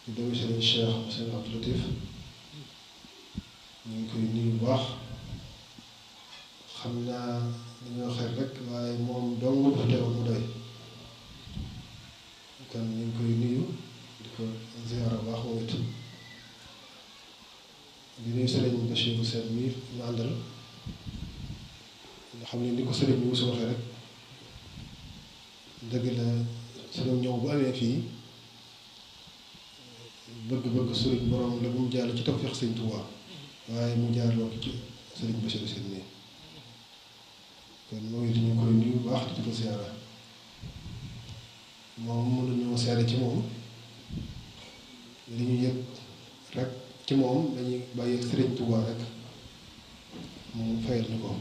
di doomi Sëriñ Cheikh Sëriñ Abdou Latif ñu ngi koy nuyu bu baax xam naa dañoo xel rek waaye moom dong bu teewoon mu doy kon ñu ngi koy nuyu di ko ziyaara bu baax moom it di nuyu Sëriñ Bachirou Sène mi ñu àndal nga xam ne ni ko sëriñ bi musu waxee rek dëgg la sëriñ ñëw bu amee fii bëgg-bëgg sëriñ borom la bu mu jàll ci tawfeex Sëriñ Tuubaa waaye mu jaarloo ko ci Sëriñ Bachirou Sène nii kon mooy li ñu koy nuyu bu baax di ko ziyaara moom mënuñoo seere ci moom li ñu yëg rek ci moom dañuy bàyyi ak Sëriñ Tuubaa rek moom fayal ñu ko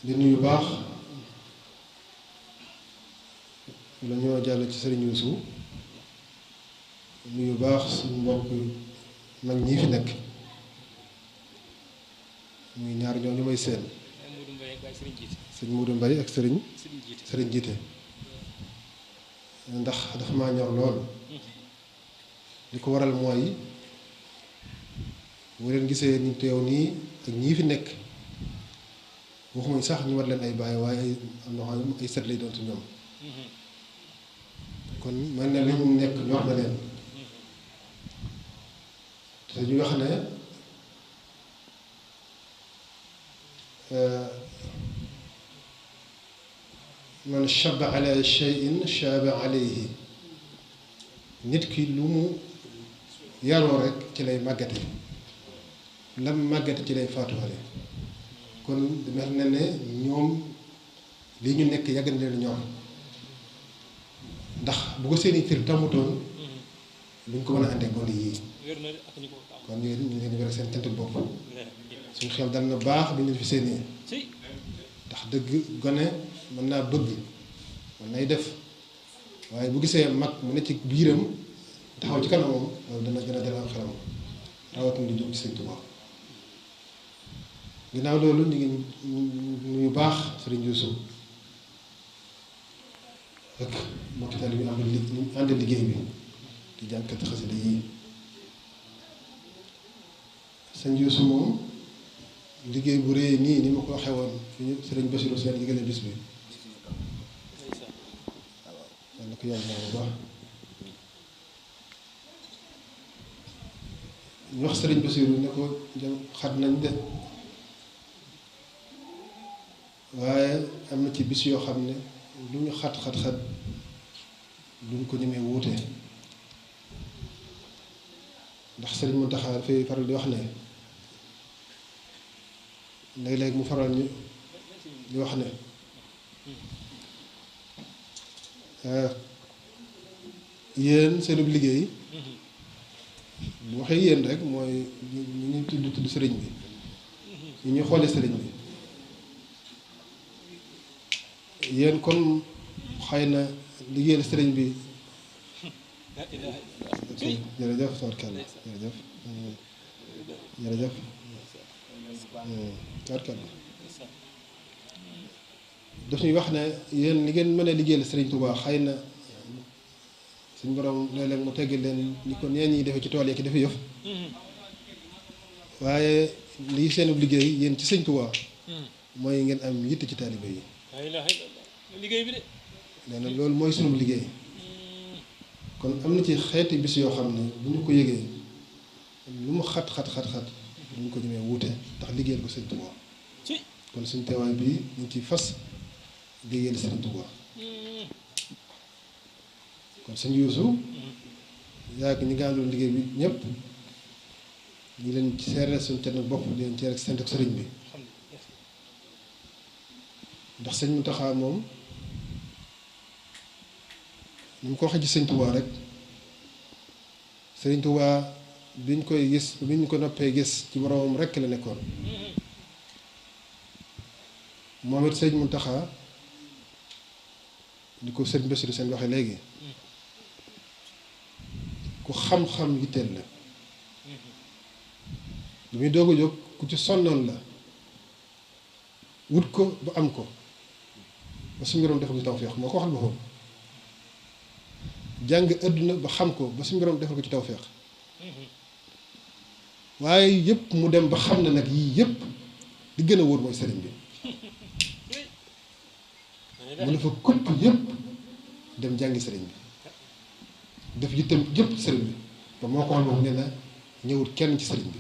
di nuyu baax la ñoo jàll ci Sëriñ Yuusu nuyu baax suñu mbokk mag ñii fi nekk muy ñaar ñoo ñu may seen sëñ Modou Mbaye ak sëriñ jiite ndax dafa maa ñor lool li ko waral mooy bu leen gisee ñu teew nii ak ñii fi nekk waxuma sax ñu war leen ay bàyyi waaye ay am na xam ay set lay doon ci ñoom kon mel ne li ñu nekk ñor na leen te ñu wax ne man shaba ala shay'in shaba alayhi nit ki lu mu yaroo rek ci lay màggate lam màggate ci lay faatuwale kon mel na ne ñoom li ñu nekk yàgg na leen ñor ndax bu ko seeni fir tamutoon duñ ko mën a àndee gone yii kon yéen ñu ngi leen di wér seen cant bopp suñu xel dal na baax bi ñu fi seeni ndax dëgg gone mën naa bëgg mën nay def waaye bu gisee mag mu ne ci biiram taxaw ci kanamam loolu dana gën a dal am xelam rawatina di jóg ci Sëñ Tuubaa ginnaaw loolu ñu ngi nuyu baax Sëriñ Yuusu ak mbokki taalibe bi ànd liggéey bi di jànkati xasida yii Sëñ Yuusu moom liggéey bu rëy nii ni ma ko waxee woon fi ñu Sëriñ Bachirou Sène yëgale bis bi yàlla ko yàlla bu baax ñu wax Sëriñ Bachirou ne ko xat nañ de waaye am na ci bis yoo xam ne lu ñu xat-xat-xat duñ ko ñemee wuute ndax Sëriñ Mountakha dafay faral di wax ne léeg-léeg mu faral ñu di wax ne yéen seenub liggéey bu waxee yéen rek mooy ñu ñu tudd sëriñ bi ñu ñu xoolee sëriñ bi yéen comme xëy na liggéeyal sëriñ bi jërëjëf tabarkalla jërëjëf tabarkalla daf ñuy wax ne yéen li ngeen mën a liggéeyal sëriñ Tuubaa xëy na suñu borom léeg-léeg mu teggi leen ni ko neen ñi defee ci tool yi ki dafa yëf waaye lii seen liggéey yéen ci sëriñ Tuubaa mooy ngeen am yitte ci taalibe yi liggéey bi de. nee na loolu mooy sunu liggéey kon am na ci xeeti bis yoo xam ne bu ñu ko yëgee lu mu xat duñ ko ñemee wuute ndax liggéeyal ko Sëñ Tuubaa kon suñ teewaay bii ñu ngi ciy fas liggéeyal Sëñ Tuubaa kon sëñ Yuusu yaa ngi ñi nga àndoon liggéey bi ñëpp ñu leen ci seere suñ ca nag bopp di leen ci rek sant ak sëriñ bi ndax sëñ Muntaxa moom ni mu ko waxee ci Sëñ Tuubaa rek Sëriñ Tuubaa biñ koy gis biñ ko noppee gis ci boroomam rekk la nekkoon moom it sëñ Muntaxa di ko sëñ Bassirou seen waxe léegi ku xam-xam yitteel la bi muy doog a jóg ku ci sonnoon la wut ko ba am ko ba suñu borom defal ko ci tawféex moo ko waxal boppam jàng àdduna ba xam ko ba suñu borom defal ko ci tawféex waaye yëpp mu dem ba xam ne nag yii yëpp di gën a wóor mooy sëriñ bi mu ne fa kupp yëpp dem jàngi sëriñ bi def yittam yëpp ci sëriñ bi ba moo ko waxal boppam ne na ñëwut kenn ci sëriñ bi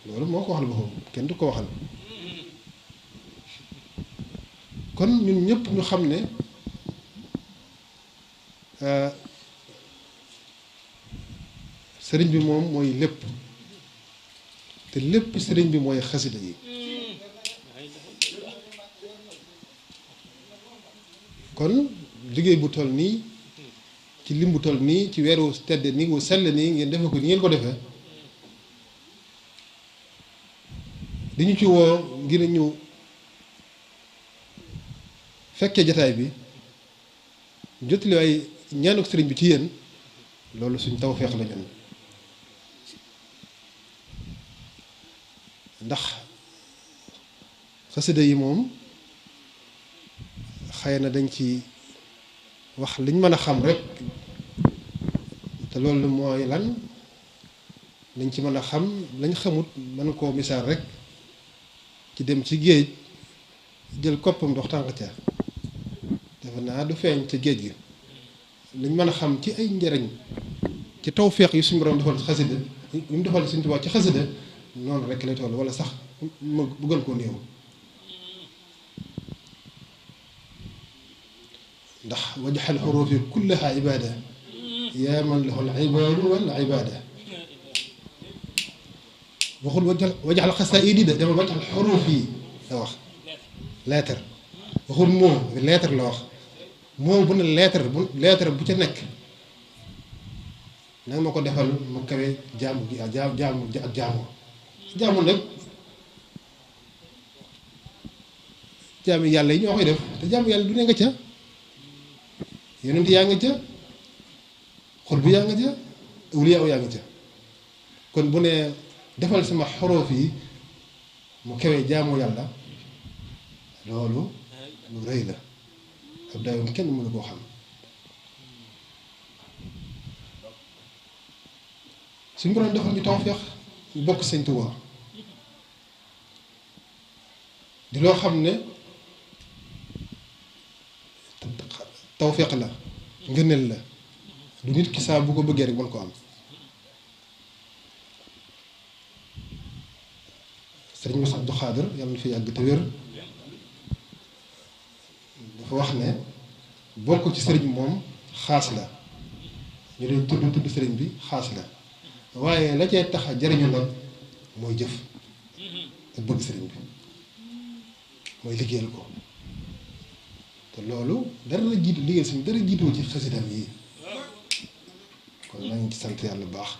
loolu moo ko waxal boppam kenn du ko waxal kon ñun ñëpp ñu xam ne sëriñ bi moom mooy lépp te lépp sëriñ bi mooy xasida yi kon liggéey bu toll nii ci lim bu toll nii ci weeru tedd nii wu sell nii ngeen defe ko ni ngeen ko defee di ñu ci woo ngir ñu fekkee jataay bi jotali ay ñaanuk sëriñ bi ci yéen loolu suñ tawfeex la ñun ndax xasida yi moom xëy na dañ ci wax liñ mën a xam rek te loolu mooy lan liñ ci mën a xam lañ xamut mën koo misaal rek ci dem ci géej jël koppam ndox tànk ca defe naa du feeñ ca géej gi liñ mën a xam ci ay njariñ ci tawféex yi suñu borom defal xasida yi mu defal Sëñ Tuubaa ci xasida noonu rek lay toll wala sax ma bu gën koo néew ndax wajaxal xuruufi kullaha ibaada yaa man lahu al ibaadu wal ibaada waxul wajaxal xasaayid de dama wajaxal xuruuf yi la wax lettre waxul moo lettre la wax moo bu ne lettre bu ca nekk nanga ma ko defal mu kawe jaamu gi jaamu ak jaamu nag jaamu yàlla yi ñoo koy def te jaamu yàlla du ne nga ca yonent yaa nga ca xol bi yaa nga ca awliyaa yaa nga ca kon bu ne defal sama xoroof yi mu kawe jaamu yàlla loolu lu rëy la ab dayoom kenn mënu koo xam suñu borom defal ñu tawfeex ñu bokk Sëñ Tuubaa di loo xam ne tawfeex la ngëneel la du nit ki saa bu ko bëggee rek mën ko am sëriñ Bass Abdou Khadre yàlla na fi yàgg te wér dafa wax ne bokk ci sëriñ moom xaas la ñu leen tudd sëriñ bi xaas la waaye la cee tax a jariñu nag mooy jëf ak bëgg sëriñ bi mooy liggéeyal ko te loolu dara la jiitu liggéey suñu dara jiituwu ci xasidam yi kon maa ngi ci sant yàlla bu baax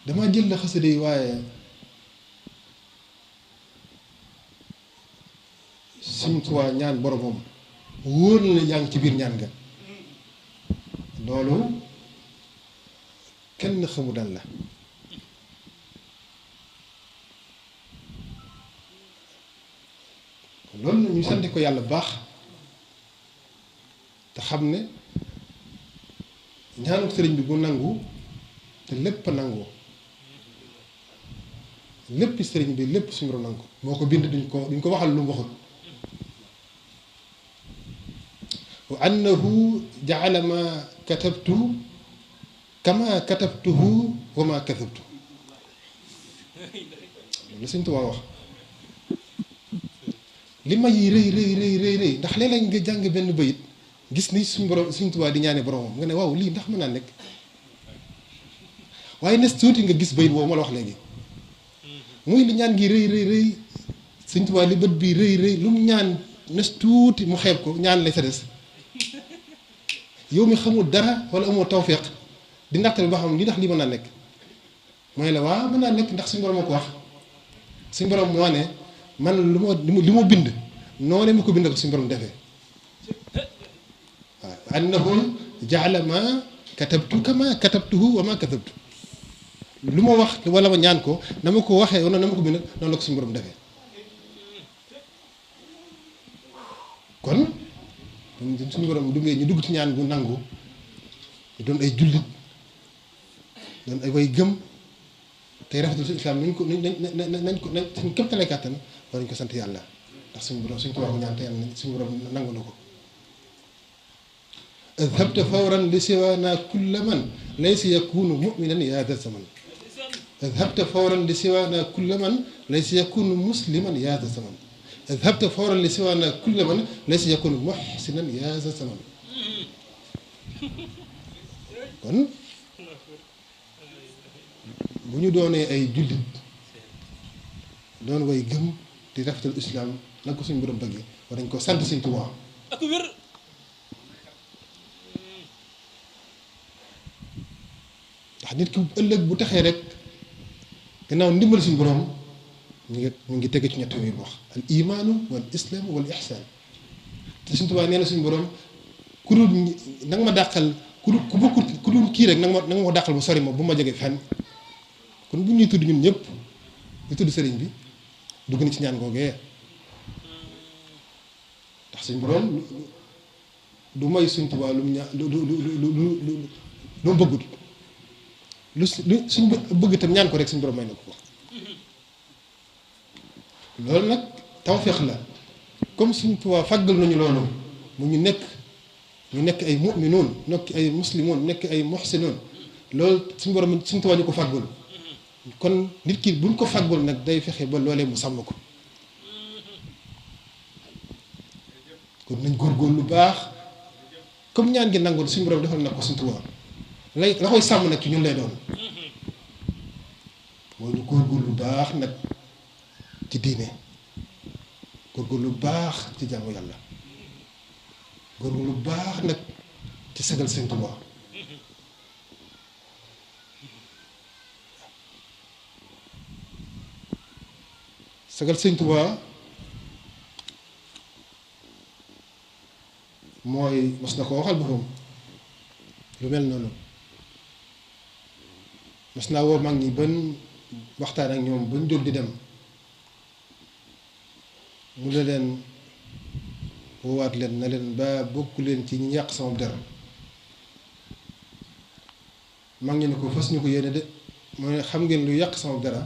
dama jël la xasida yi waaye Sëñ Tuubaa ñaan boromam wóor na yaa ngi ci biir ñaan nga loolu kenn xamu dal la loolu na ñu sant ko yàlla bu baax te xam ne ñaanu sëriñ bi bu nangu te lépp nangu lépp sëriñ bi lépp suñu borom nangu ko moo ko bind duñ ko waxal lu mu waxul wa annahu jaala ma katabtu kama katabtuhu wa ma katabtu la Sëriñ Tuubaa wax li may yi rëy ndax léeg-léeg nga jàng benn bayit gis ni suñu borom Sëriñ Tuubaa di ñaane boromam nga ne waaw lii ndax mën naa nekk waaye nes tuuti nga gis bayit boobu ma la wax léegi muy li ñaan gi rëy Sëriñ Tuubaa li bët bi rëy lu mu ñaan nes tuuti mu xeeb ko ñaan lay sa des yow mi xamul dara wala amoo tawféex di naxtal ba xam li ndax lii mën naa nekk mooy la waaw mën naa nekk ndax suñu borom moo ko wax suñu borom moo ne man li ma bind noonu ma ko bind ko suñu borom defee waaw annahu jaala ma katabtu kama katabtuhu wa ma katabtu lu ma wax wala ma ñaan ko na ma ko waxee wala na ma ko bind noonu la ko suñu borom defee kon suñu borom duggee ñu dugg ci ñaan gu nangu ñu doon ay jullit doon ay way gëm tey rafetul suñu islam nañ ko suñu kéemtalaay kàttan war nañ ko sant yàlla ndax suñu borom suñu tubaab ñaan te yàlla suñu borom nangu na ko adhabta fawran li siwaana kulla man laysa yakunu muminan yaa da zaman adhabta fawran li siwaana kulla man laysa yakunu musliman yaa da zaman adhabta fawran li siwaana kulla man laysa yakunu muhsinan yaa da zaman kon bu ñu doonee ay jullit doon way gëm di rafetal islam nag ko suñu borom bëgg war nañ ko sant Sëriñ Tuubaa ak wér ndax nit ki ëllëg bu taxee rek gannaaw ndimbal suñu borom ñu ngi tege ci ñett yooyu wax al imaanu wal islaam wal ihsaan te Sëriñ Tuubaa nee na suñu borom ku dul na nga ma dàqal ku dul kii rek na nga ma ko dàqal bu sori ma bu ma jege fenn kon bu ñuy tudd ñun ñëpp ñu tudd sëriñ bi dugg na ci ñaan googee ndax suñ borom du may Sëriñ Tuubaa lu mu ñaan lu mu bëggut lu suñ bëgg itam ñaan ko rek suñ borom may na ko loolu nag tawfeex la comme Sëriñ Tuubaa fàggal nañu loolu mu ñu nekk ay mu'minoon nekk ay muslimoon nekk ay muhsinoon loolu suñ borom Sëriñ Tuubaa ñu ko fàggul kon nit ki buñ ko fàggul nag day fexe ba loolee mu sàmm ko kon nañ góorgóorlu lu baax comme ñaan gi nangul suñu borom defal na ko Sëriñ Tuubaa la koy sàmm nag ci ñun lay doon mooy ñu góorgóorlu lu baax nag ci diine góorgóorlu lu baax ci jaamu yàlla góorgóorlu lu baax nag ci sagal Sëriñ Tuubaa sagal Sëriñ Tuubaa mooy mos na ko waxal boppam lu mel noonu mos naa woo mag ñi ban waxtaan ak ñoom bañ jóg di dem mu ne leen woowaat leen na leen ba bokk leen ci ñi yàq sama der mag ñi ne ko fas ñu ko yéene de mu ne xam ngeen lu yàq sama dara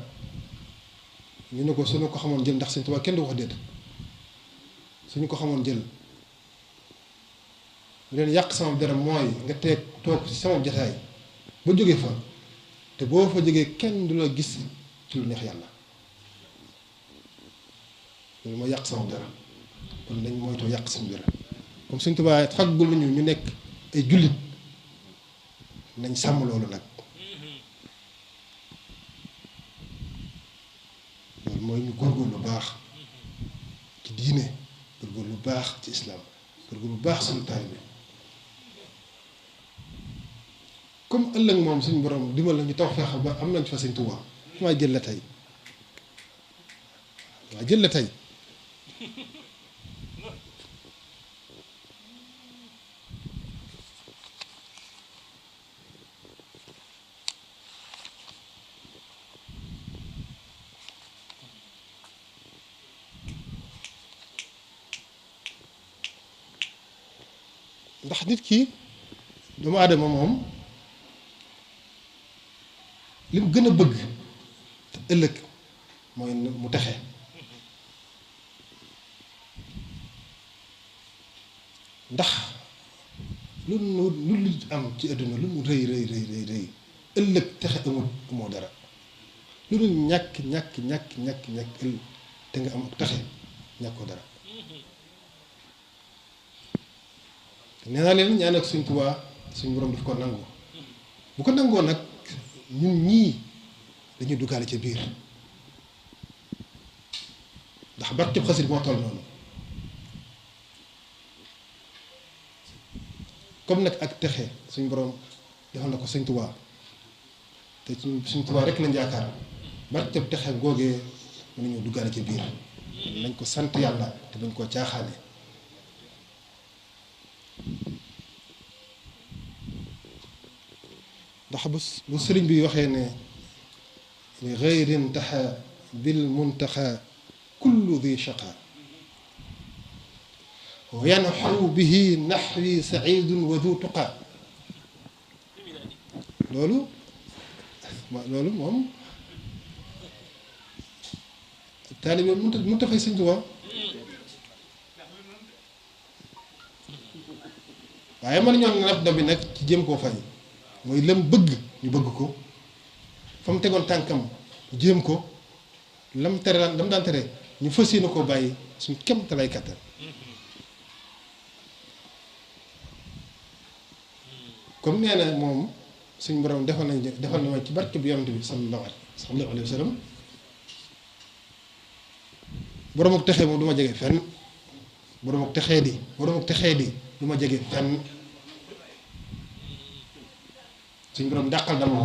ñu ne ko suñu ko xamoon jël ndax Sëriñ Tuubaa kenn du wax déet suñu ko xamoon jël leen yàq sama dara mooy nga toog ci sama jataay ba jóge fa te boo fa jógee kenn du la gis ci lu neex yàlla loolu mooy yàq sama dara kon nañ moytoo yàq suñu dara comme Sëriñ Tuubaa faggul nañu ñu nekk ay jullit nañ sàmm loolu nag loolu mooy ñu góorgóorlu lu baax ci diine góorgóorlu lu baax ci islam góorgóorlu lu baax suñu taalibe comme ëllëg moom suñu borom dimbal nañu taw feex ba am nañ fa Sëriñ Tuubaa maa jël la tey waa jël la tey ndax nit ki doomu aadama moom li mu gën a bëgg te ëllëg mooy mu texe ndax lu am ci àdduna lu mu rëy ëllëg texe amoo dara lu dul ñàkk ëllëg te nga am ak texe ñàkkoo dara nee naa leen ñaan ak suñ Tuubaa suñ borom daf ko nangu bu ko nangoo nag ñun ñii dañuy duggaale ca biir ndax barkeb xasida moo toll noonu comme nag ak texe suñ borom defal na ko suñ Tuubaa te suñ Tuubaa rek lañ yaakaar barkeb texe googee mën nañoo duggaale ca biir nañ ko sant yàlla te bañ koo caaxaane ndax bu sëriñ bi waxee ne li gayrin taxa bil muntaxa kullu di shaqa wa yanxu bihi naxwi saidun wa du tuqa loolu moom taalibe mënut a fay Sëriñ Tuubaa waaye man ñoon nab bi nag ci jéem koo fay mooy lam bëgg ñu bëgg ko fa mu tegoon tànkam jéem ko lam daan tere ñu fas yéene koo bàyyi suñ kem talay kattan comme nee na moom suñ borom defal na ma ci barke bi yonent bi sallallahu alayhi wa sallam borom ak texee moom du ma jege fenn borom ak texee di du ma jege fenn suñ borom dàqal dama ko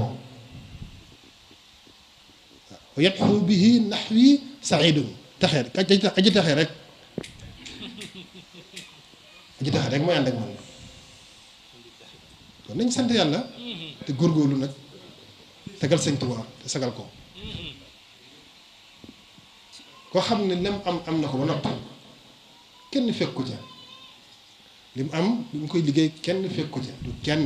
waaw yadxu bihi naxwi saidun texee aji texee rek mooy ànd ak man kon nañ sant yàlla te góorgóorlu nag tegal Sëñ Tuubaa te sagal ko koo xam ne lim am na ko ba noppi kenn fekku ca lim am bi mu koy liggéey kenn fekku ca du kenn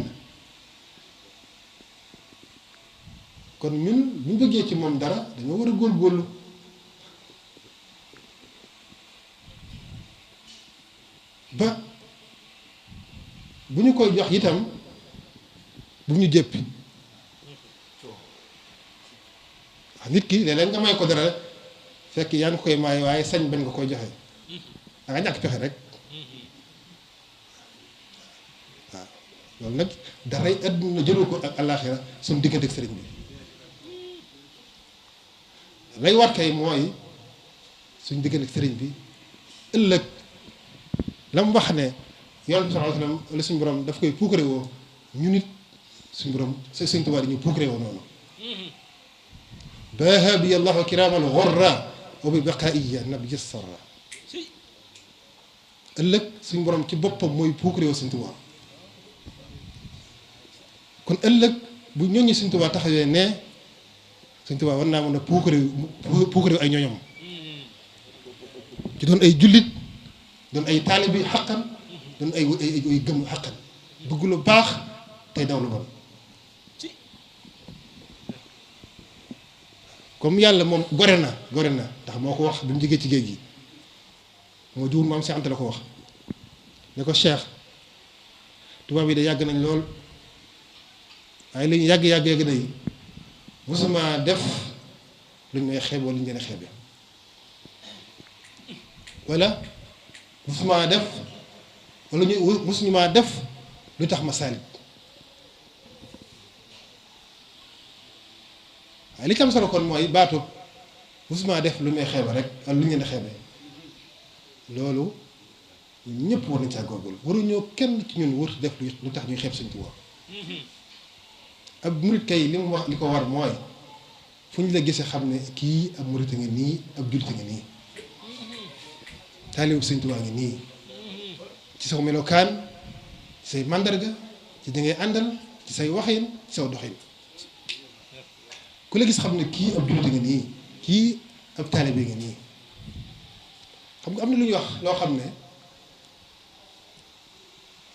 kon ñun bu ñu bëggee ci moom dara dañoo war a góorgóorlu ba bu ñu koy jox itam bu ñu jéppi wax nit ki léeg-léeg nga may ko dara fekk yaa ngi koy maay waaye sañ bañ nga koy joxe da nga ñàkk pexe rek waaw loolu nag daray àdduna jëlul ko ak àllaaxira suñu diggante ak sëriñ bi lay war kay mooy suñu diggante ak sëriñ bi ëllëg la mu wax ne yonent bi sallallahu alayhi wa sallam wala suñu borom daf koy puukare woo ñu nit suñu borom Sëriñ Tuubaa di ñu puukare woo noonu baaha bi allahu kiraamal ghurra wa bi baqaaiya nabiyyi sarra ëllëg suñu borom ci boppam mooy puukare woo Sëriñ Tuubaa kon ëllëg bu ñooñu Sëriñ Tuubaa taxawee ne Sëriñ Tuubaa war naa mën a puukare ay ñooñam ci doon ay jullit doon ay taalibi xaqan doon ay gëm xaqan bëgg lu baax tey daw lu bon comme yàlla moom gore na ndax moo ko wax bi mu jógee ci géej gi moo juur maam si Anta la ko wax ne ko Cheikh tubaab yi de yàgg nañ lool waaye li ñu yàgg day mosuma def lu ñu may xeeb wala lu ñu leen xeebe wala mosuma def wala ñu mosuñu maa def lu tax ma saalit waaye li ci am solo kon mooy baatu mosuma def lu may xeebe rek wala lu ñu leen xeebe loolu ñun ñëpp war nañ caa góorgóorlu waruñoo kenn ci ñun wër def lu tax ñuy xeeb Sëñ Tuubaa ab murit kay li mu wax li ko war mooy fu ñu la gisee xam ne kii ab murit a ngi nii ab jullit a ngi nii taalibu Sëñ Tuubaa ngi nii ci saw melokaan ci say màndarga ci da ngay àndal ci say waxin ci saw doxin ku la gis xam ne kii ab jullit a ngi nii kii ab taalibe ngi nii xam nga am na lu ñuy wax loo xam ne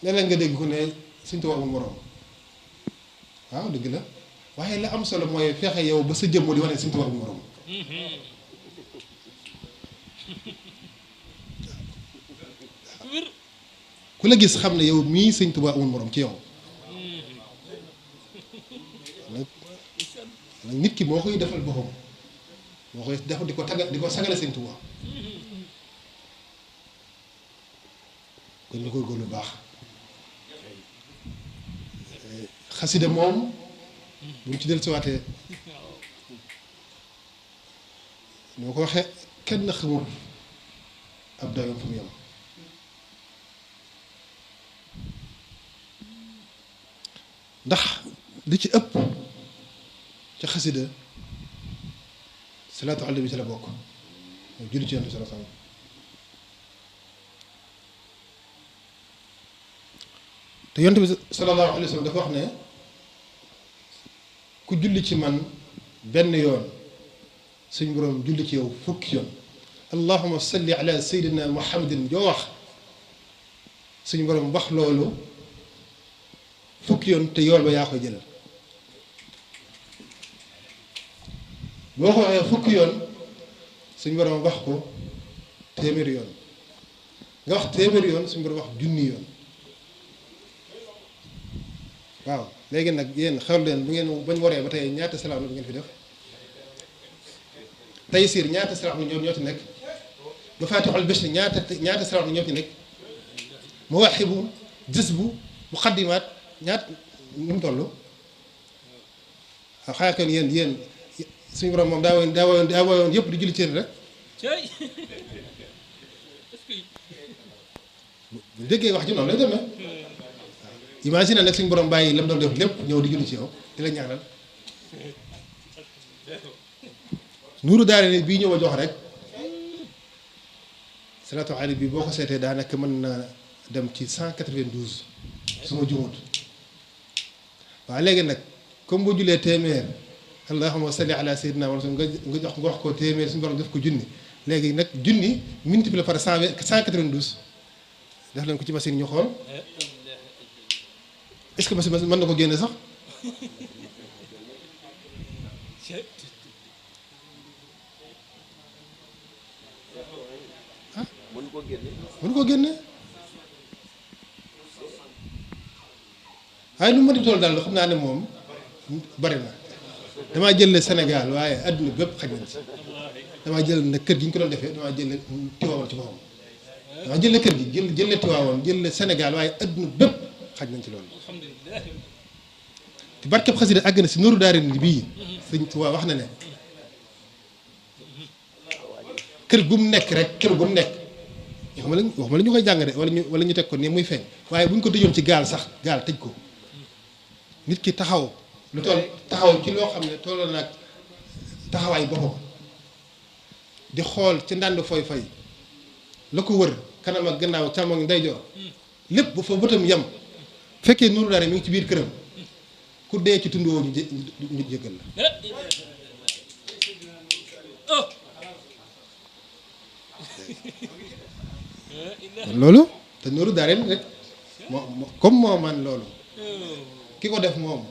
leneen nga dégg ko ne Sëñ Tuubaa amul moroom waaw dëgg la waaye la am solo mooy fexe yow ba sa jëmmoo di wane Sëñ Tuubaa amul moroom ku la gis xam ne yow mii sëñ Tuubaa amul morom ci yow nag nit ki moo koy defal boppam moo koy def di ko taggal di ko sagale sëñ Tuubaa kon ñu góorgóorlu lu baax xasida moom bu ñu ci del siwaatee moo ko waxee kenn xamul ab dayoom fu mu yem ndax li ci ëpp ci xasida salaatu ala nabi ci la bokk mooy julli ci yonent bi sallallahu alayhi wasallam te yonent bi sallallahu alayhi wasallam dafa wax ne ku julli ci man benn yoon suñ boroom julli ci yow fukki yoon allahumma salli ala sayyidina muhammadin yoo wax suñ boroom wax loolu fukki yoon te yool ba yaa koy jëlal boo ko waxee fukki yoon suñ boroom wax ko téeméeri yoon nga wax téeméeri yoon suñ boroom wax junni yoon waaw léegi nag yéen xewal leen bu ngeen bañ waree ba tey ñaata salaam la ngeen fi def Taysiir ñaata salaam la ñoo ci nekk Mafaatihul Bichri ñaata salaam la ñoo ci nekk Mawaahibu Jazbu Muqaddimaat ñaat nu mu toll waaw xanaa kon yéen suñu borom moom daa woyoon yëpp di julli ci rek bu déggee wax ji noonu lay demee imagine nag suñu borom bàyyi lam doon def lépp ñëw di julli ci yow di la ñaanal nuuru daare ni bii ñëw a jox rek salaatu ala bi boo ko seetee daanaka mën na dem ci 192 su ma jumut waaw léegi nag comme boo julee téeméer allahumma salli ala sayyidina wa sallam nga wax ko téeméer suñu borom def ko junni léegi nag junni multiplié par 192 def leen ko ci machine ñu xool est-ce que machine mën na ko génne sax ah mënu ko génne waaye lu ma di toll daal xam naa ne moom bari na damaa jël Sénégal waaye adduna bépp xaj nañ ci damaa jël nag kër gi ñu ko doon defee damaa jël Tiwaawan ci boppam damaa jël kër gi jël Tiwaawan jël Sénégal waaye adduna bépp xaj nañ ci loolu te barkeb xasida àgg na si nooru daare ni bii sëñ Tuubaa wax na ne kër gu mu nekk rek kër gu mu nekk waxuma la ñu koy jàng de wala ñu teg ko nii muy feeñ waaye bu ñu ko tëjoon ci gaal sax gaal tëj ko nit ki taxaw lu toll taxaw ci loo xam ne tolloo nag taxawaay boppam di xool ci ndànd fooy fay la ko wër kanam ak gannaaw càmmoñ ndeyjoor lépp bu fa bëtam yem fekkee nuuru daare mi ngi ci biir këram ku dee ci tund woo ñu jéggal la loolu te nuuru daare rek moo comme moo man loolu ki ko def moom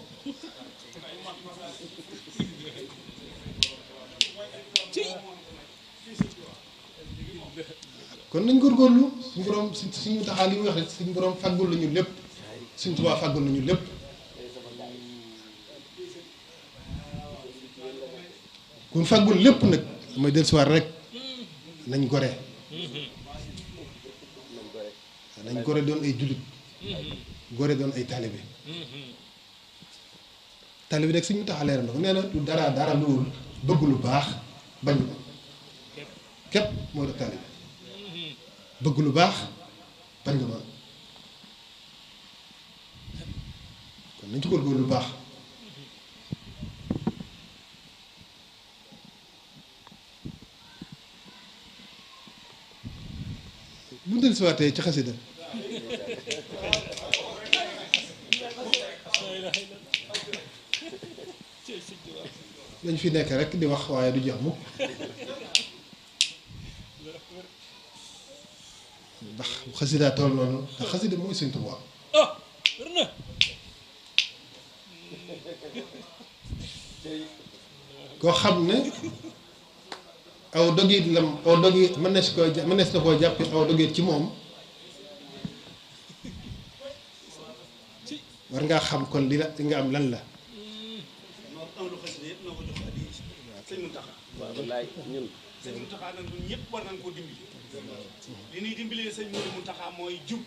kon nañ góorgóorlu suñu borom suñu taxaa li muy wax rek suñu borom fàggul lañu lépp suñu Tuubaa fàggul nañu lépp kun fàggul lépp nag mooy dellusiwaat rek nañ gore nañ gore doon ay jullit gore doon ay taalibe taalibe rek suñu taxaa leeral na ko nee na du dara loolu bëgg lu baax bañ ko képp moo def taalibe bëgg lu baax bañ nga noonu kon nañ ci góorgóorlu lu baax bu ñu dellusiwaatee ci xasida dañ fi nekk rek di wax waaye du jeex mukk ndax xasida tool noonu te xasida mooy Sëñ Tuubaa koo xam ne aw dogit lam aw dogit mën na koo jàppe aw dogit ci moom war ngaa xam kon li nga am lan la. noo lu xasida yëpp noo ko jox addi sëñ Mountakha. waaw wallaay ñun. sëñ Mountakha nag ñun ñëpp war nañ koo dimbali. li ñuy dimbalee sëñ Mountakha mooy jub.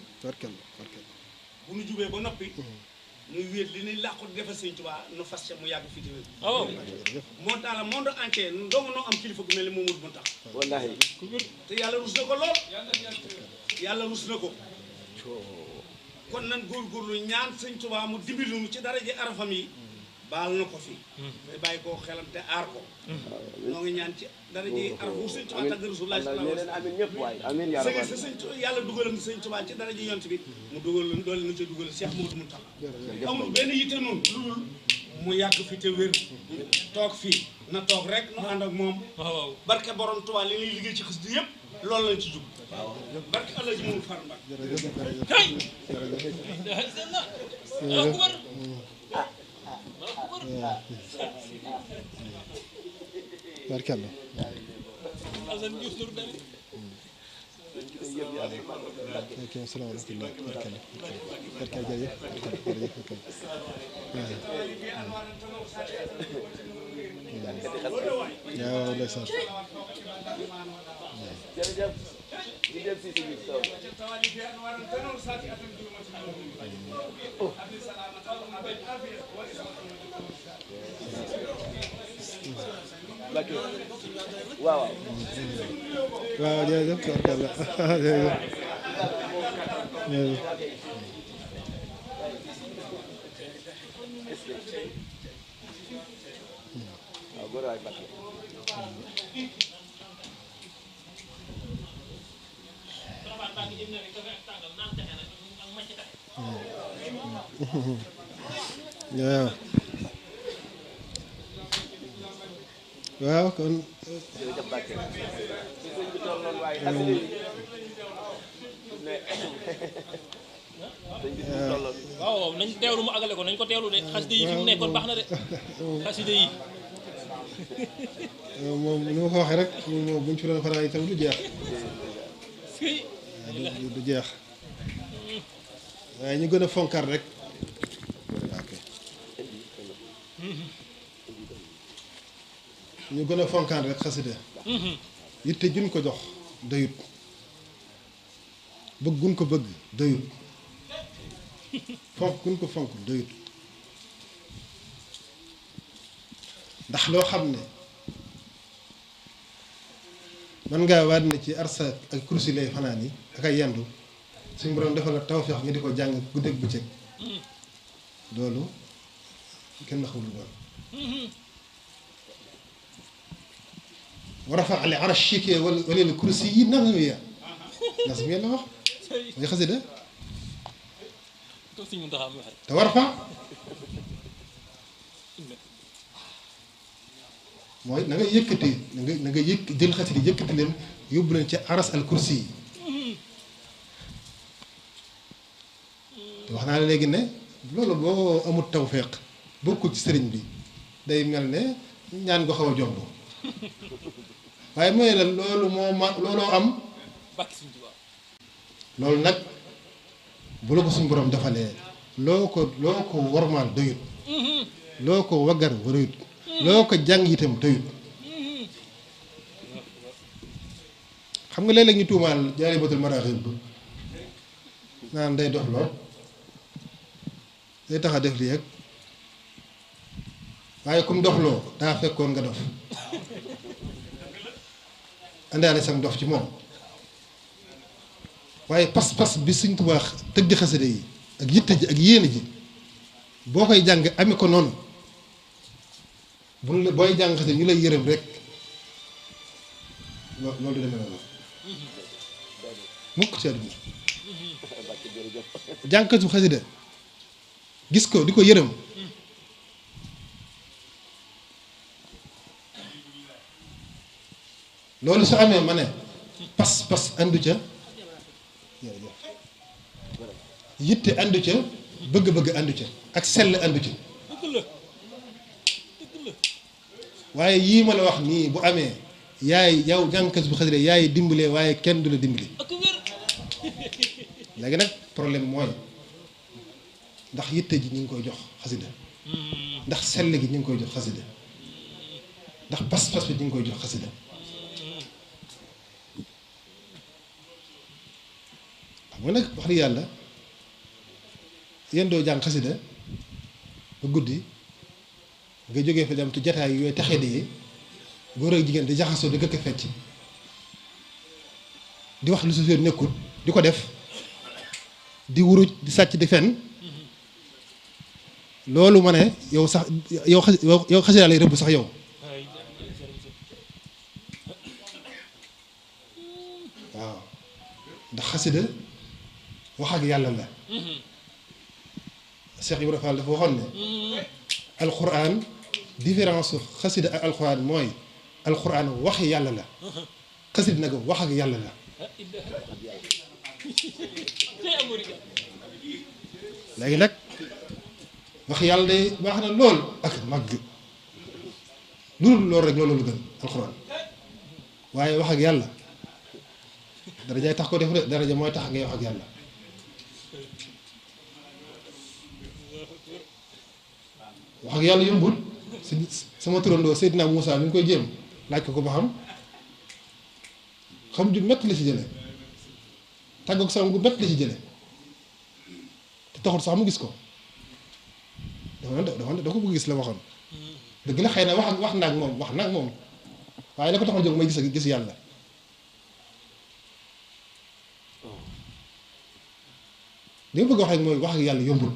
bu nu jubee ba noppi. nuy wéet li ñuy làqu di defal sëñ Tuubaa nu fas ca mu yàgg fii tamit. waaw. moo tax la monde entier ndongo noo am kilifa gu mel ni Mamadou Mountakha. wallaahi. te yàlla rus na ko lool. yàlla rus na ko. kon nan góorgóorlu ñaan sëñ Tuubaa mu dimbali nu ci daraje arafam yi. baal na ko fi. day bàyyi koo xelam te aar ko. noo ngi ñaan ci daraje arafu sëñ Tuubaa tagg Rasulullah sallallahu alayhi wa sallam. amiin ñëpp waay amiin yaa sëñ sa sëñ yàlla dugalal sëñ Tuubaa ci daraje yont bi mu dugal doole nu ca dugal Cheikh Mamadou Mountakha. amul benn yitte noonu loolu mu yàgg fi te wér toog fii na toog rek nu ànd ak moom. waaw barke borom Tuubaa li ñuy liggéey ci xasida yëpp loolu lañ ci jug. barke Allah ji moom far mbak. barkalla. ok salaamaaleykum barkalla barkalla jërëjëf jërëjëf ok. waaw ndeysaan. jërëjëf. ñu dem si si biir taw. waaw. waaw jërëjëf barkalla jërëjëf. waaw góor waay Mbacke. waaw. waaw kon. jërëjëf Mbacke. ci sëñ bi toll noonu waaye xasida yi. sëñ bi tolloon. waaw nañ teewlu mu àggale ko nañ ko teewlu de xasida yi fi mu nekkoon baax na de xasida yi. moom ni ma ko waxee rek moom buñ ci doon faral itam du jeex. du jeex waaye ñu gën a fonkaat rek. ok ñu gën a fonkaat rek xasida yitte juñ ko jox doyut bëgg gun ko bëgg doyut fonk gun ko fonk doyut ndax loo xam ne man ngaa waat ne ci arsa ak kursi lay fanaan yi ak ay yendu suñu borom defal la tawfeex nga di ko jàng guddeeg bëccëg loolu kenn xamul doon wa rafa al arsh walil kursi yi nazmiya nazmiya la wax mooy xasida te war fa mooy na nga yëkkati na nga yëkk jël xasida yëkkati leen yóbbu leen ci aras al kursi yi te wax naa la léegi ne loolu boo amul tawfeex bokkul ci sëriñ bi day mel ne ñaan nga xaw a jomb waaye mooy la loolu looloo am loolu nag bu la ko suñu borom defalee loo ko wormaal doyut loo ko waggar warayut loo ko jàng itam doyut xam nga léeg-léeg ñu tuumaal Jaalibatul Maraaxib naan day dox lool day tax a def lii ak waaye comme doxloo daa fekkoon nga dof andaale sam dof ci moom waaye pas-pas bi Sëñ Tuubaa tëgg xasida yi ak yitte ji ak yéene ji boo koy jàng amee ko noonu bu booy jàng xasida ñu lay yërëm rek loolu du demee noonu mukk ci àdduna jàngkatu xasida gis ko di ko yërëm loolu su amee ma ne pas-pas andu ca yitte andu ca bëgg-bëgg andu ca ak sell andu ca waaye yii ma la wax nii bu amee yaay yow jàngkat bu xasida yaay dimbalee waaye kenn du la dimbali léegi nag problème mooy ndax yitte ji ñu ngi koy jox xasida ndax sell gi ñu ngi koy jox xasida ndax pas-pas bi ñu ngi koy jox xasida xam nga nag wax dëgg yàlla yéen doo jàng xasida ba guddi nga jógee fa dem ci jataay yooyu taxee di góor ak jigéen di jaxasoo di gëkk fecc di wax lu su feer nekkul di ko def di wuruj di sàcc di fen loolu ma ne yow sax yow xasida lay rëbb sax yow waaw ndax xasida wax ak yàlla la Cheikh Ibrahima Fall dafa waxoon ne alquran différence xasida ak alquran mooy alquran waxi yàlla la xasida nag wax ak yàlla la léegi nag wax yàlla day baax na lool ak màgg lu dul loolu rek loolu lu gën alquran waaye wax ak yàlla darajaay tax ko def de daraja mooy tax ngay wax ak yàlla wax ak yàlla yombul sama turandoo Seydina Moussa mi ngi koy jéem laaj ko ba xam ju métti la ci jële tàggoog sama gu métti la ci jële te taxul sax mu gis ko dafa ko bëgg gis la waxoon dëgg la xëy na wax naag moom waaye la ko taxoon jóg may gis yàlla li ma bëgg wax rek mooy wax ak yàlla yombul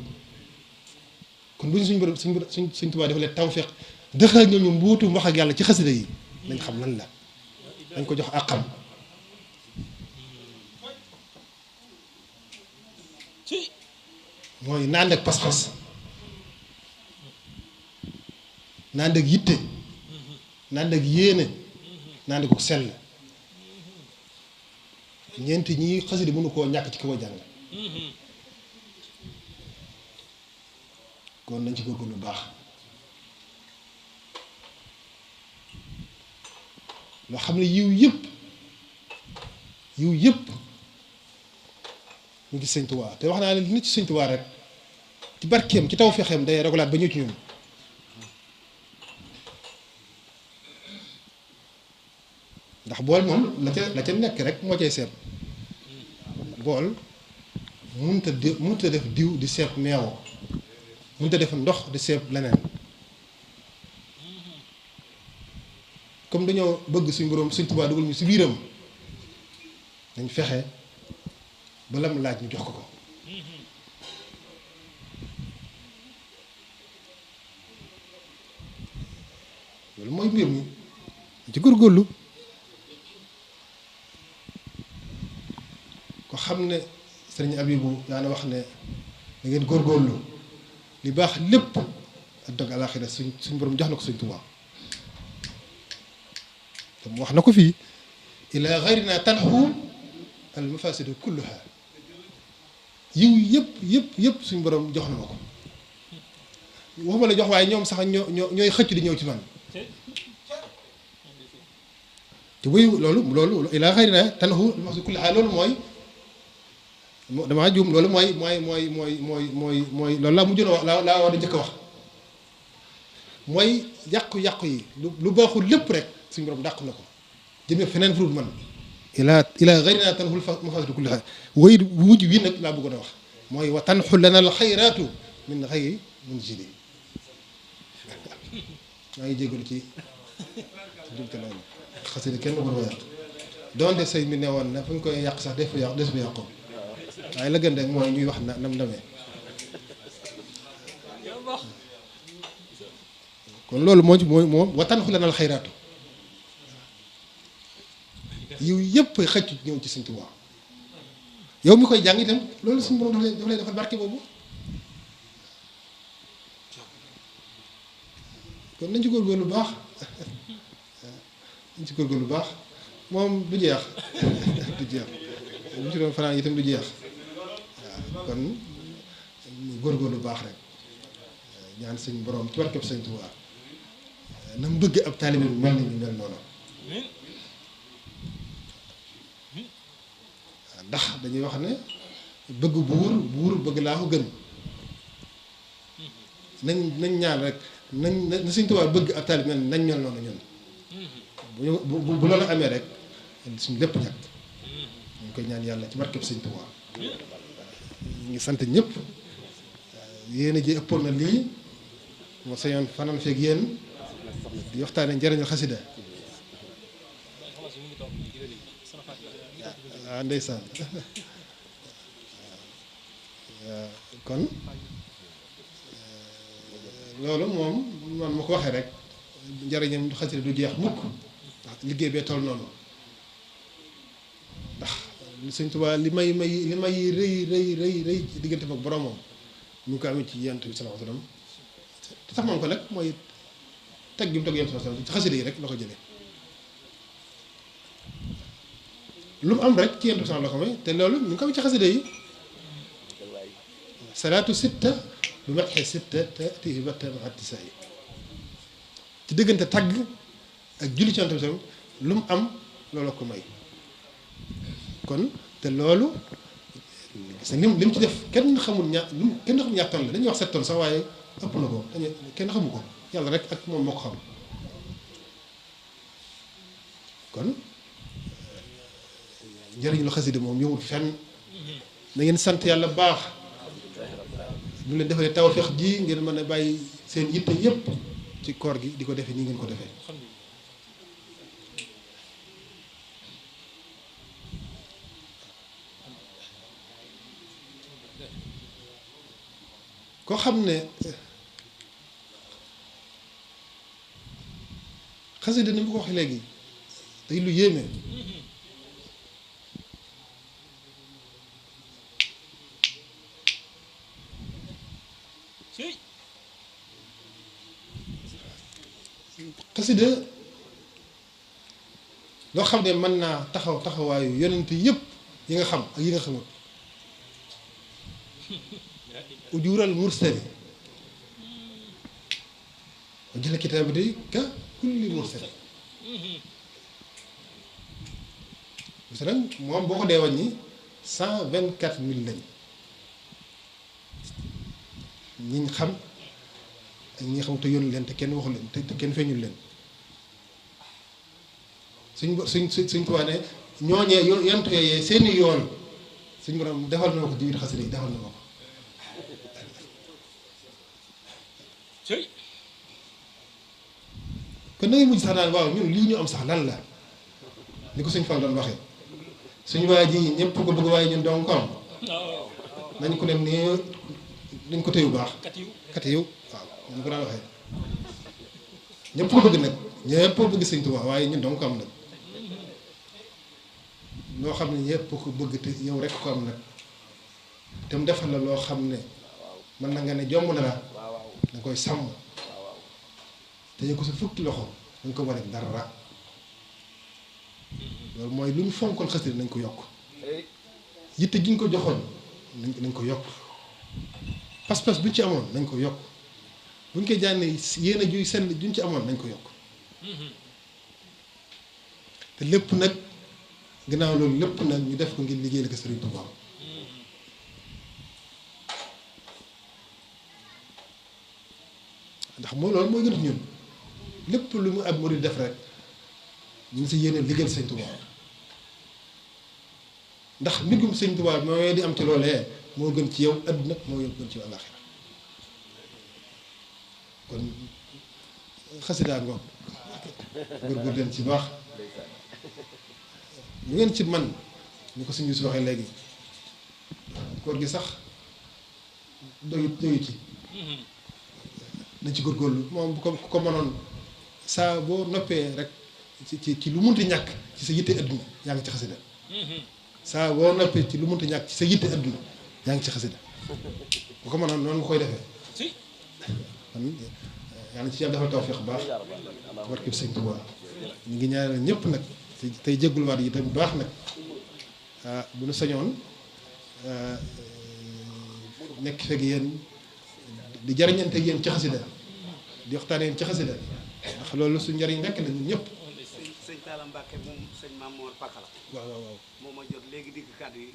kon bu ñu suñ Tuubaa dafa leen tawfeex dëxal ñooñu mbuutum wax ak yàlla ci xasida yi nañ xam lan la dañ ko jox àqam mooy naan ak pas-pas naan ak yitte naan ak yéene naan ak sell ñeenti ñii xasida mënu koo ñàkk ci ki ko jàng kon nañ ci góorgóorlu lu baax loo xam ne yiw yëpp ñu ngi sëñ Tuubaa te wax naa leen nit ci sëñ Tuubaa rek ci barkeem ci taw fexeem day rogalaat ba ñëw ci ñun ndax bool moom la ca nekk rek moo cay seet bool mënut a def diw di seet meew mënut a def ndox di seet leneen comme dañoo bëgg suñ boroom suñ Tuubaa dugal ñu si biiram dañ fexe ba lam laaj ñu jox ko loolu mooy mbir mi ci góorgóorlu ko xam ne sëriñ Abibu daana wax ne da ngeen góorgóorlu li baax lépp ak dog alaaxira suñ borom jox na ko suñ Tuubaa te mu wax na ko fii ila gayrina tanxu al mafasidu kulluha yiw yëpp suñ borom jox na ma ko waxuma la jox waaye ñoom sax ñooy xëcc di ñëw ci man te buy loolu ila gayrina tanxu al mafasidu kulluha loolu mooy damaa juum loolu mooy loolu laa mujjoon wax laa war a njëkk a wax mooy yàqu-yàqu yi lu baaxul lépp rek suñu borom dàq na ko jëmee feneen fu dul man ila gayrina tanxul mafasidu kulliha way wujj wi nag laa bëggoon a wax mooy wa tanxul lana al xayraatu min xayri munzili maa ngi jégalu ci jumte loolu xasida kenn bëggoon ko yàq donte sëy mi ne woon na fu ñu koy yàq sax des fa yàqoo waaye la gën rek mooy ñuy wax nam namee kon loolu moo ci moom watan xu lanal xayraatu yiw yëpp xëcc ñëw ci Sëñ Tuubaa yow mi koy jàng itam loolu suñu borom dafa lay defal barke boobu kon nañ ci góorgóorlu lu baax nañ ci góorgóorlu lu baax moom du jeex du jeex bu ci doon fanaan itam du jeex waaw kon góorgóorlu lu baax rek ñaan suñ borom ci barkeb Sëñ Tuubaa na mu bëgg ab taalibe bi mel ni ñu mel noonu ndax dañuy wax ne bëgg buur bëgg laa ko gën nañ ñaan rek na Sëñ Tuubaa bëgg ak taalib mel nañ mel noonu ñun bu loolu amee rek suñ lépp ñàkk ñu koy ñaan yàlla ci barkeb Sëñ Tuubaa ñu ngi sant ñëpp yéen a ji ëppoon na lii moo sañoon fanaan feeg yéen di waxtaane njëriñu xasida waaw ndeysaan kon loolu moom man ma ko waxee rek njëriñam xasida du jeex mukk ndax liggéey bee toll noonu ndax Sëñ Tuubaa li may rëy ci diggante ak boromam ñu ngi ko amee ci Yonent bi sallallahu alayhi wa sallam te tax moom ko nag mooy teg gi mu teg Yonent bi sallallahu alayhi wa sallam ci xasida yi rek la ko jëlee lu mu am rek ci Yonent bi sallallahu alayhi wa sallam la ko may te loolu ñu ngi ko amee ci xasida yi salaatu sitta bi matxee sitta te tii batta matisa yi ci diggante tagg ak julli ci Yonent bi sallallahu alayhi wa sallam lu mu am loolu ko may kon te loolu gis nga lim ci def kenn xamul ñaata tonne la dañuy wax 7 tonnes sax waaye ëpp na ko kenn xamu ko yàlla rek ak moom moo ko xam kon njëriñ lu xasida moom yëmul fenn na ngeen sant yàlla baax bu leen defalee tawfeex ji ngeen mën a bàyyi seen yitte yépp ci koor gi di ko defee nii ngeen ko defee koo xam ne xasida ni mu ko waxee léegi day lu yéeme xasida loo xam ne mën naa taxawaayu yonent yëpp yi nga xam ak yi nga xamul ujural mursali wa jëla kitaab di ka kulli mursali masalan moom boo ko dee wàññi 124 000 lañ ñiñ xam ak ñi nga xam te yónni leen te kenn waxu leen te kenn feeñul leen suñ Tuubaa ne ñooñee yonent yooyee seeni yoon suñ borom defal na ma ko ci biir xasida yi defal na ma ko kon da ngay mujj sax naan waaw ñun lii ñu am sax lan la ni ko suñ Fall doon waxee suñu waa ji ñëpp ko bëgg waaye ñun dong ko am nañ ko leen nii dañ ko téyu baax kat yow waaw ñu ko daan waxee ñëpp ko bëgg nag ñëpp bëgg Sëñ Tuubaa waaye ñun dong ko am nag loo xam ne ñëpp ko bëgg te yow rek ko am nag te mu defal la loo xam ne mën na nga ne jomb na la da koy sàmm te ñu ko sa fukki loxo dañ ko war a dara loolu mooy lu ñu fonkoon xasida nañ ko yokk yitte gi ñu ko joxoon nañ ko yokk pas-pas bu ñu ci amoon nañ ko yokk bu ñu koy jànnee yéen a juy senn juñ ci amoon nañ ko yokk te lépp nag gannaaw loolu lépp nag ñu def ko ngir liggéey la ko Sëriñ Tuubaa ndax moo loolu mooy gën a ñun lépp lu mu ab murid def rek ñu ngi si yéene liggéeyal Sëñ Tuubaa ndax mbigum Sëñ Tuubaa mooy di am ci loolee moo gën ci yow àdduna moo gën ci yow àllaaxira kon xasidaa ngoog góorgóor leen ci baax lu ngeen ci man ñu ko suñu si waxee léegi koor gi sax doyut ci nañ ci góorgóorlu moom bu ko mënoon saa boo noppee rek ci lu munti ñàkk ci sa yitte adduna yaa ngi ci xasida saa boo noppee ci lu munti ñàkk ci sa yitte adduna yaa ngi ci xasida bu ko mënoon noonu nga koy defee kon yaa ngi ci yàlla dafa tawfeex baax barkeb Sëñ Tuubaa ñu ngi ñaanal ñëpp nag tey jégguluwaat yi tamit baax nag bu nu sañoon nekk fekk yéen di jariñante yéen ci xasida di waxtaan yéen ci xasida ndax loolu su njariñ rekk la ñun ñëpp Mbacke moom sëñ Mamour Pakala. waaw moo ma jot léegi digg kàddu yi.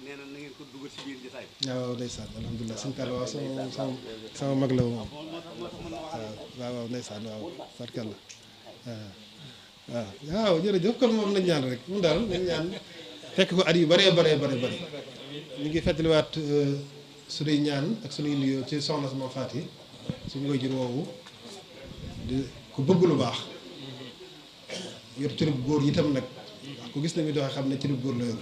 nee na ngeen ko dugal ci biir jotaay bi. waaw ndeysaan alhamdulilah sëñ Talla waaw sama mag la moom. waaw ndeysaan waaw barkalla waaw jërëjëf kon moom nañ ñaan rek mun daal nañ ñaan fekk ko at yu bëree ñu ngi fàttaliwaat suñuy ñaan ak suñuy nuyoo ci soxna sama Faati suñu waajur woowu di ku bëgg lu baax yor cërub góor yi itam nag ku gis na mi doxee xam ne cërub góor la yor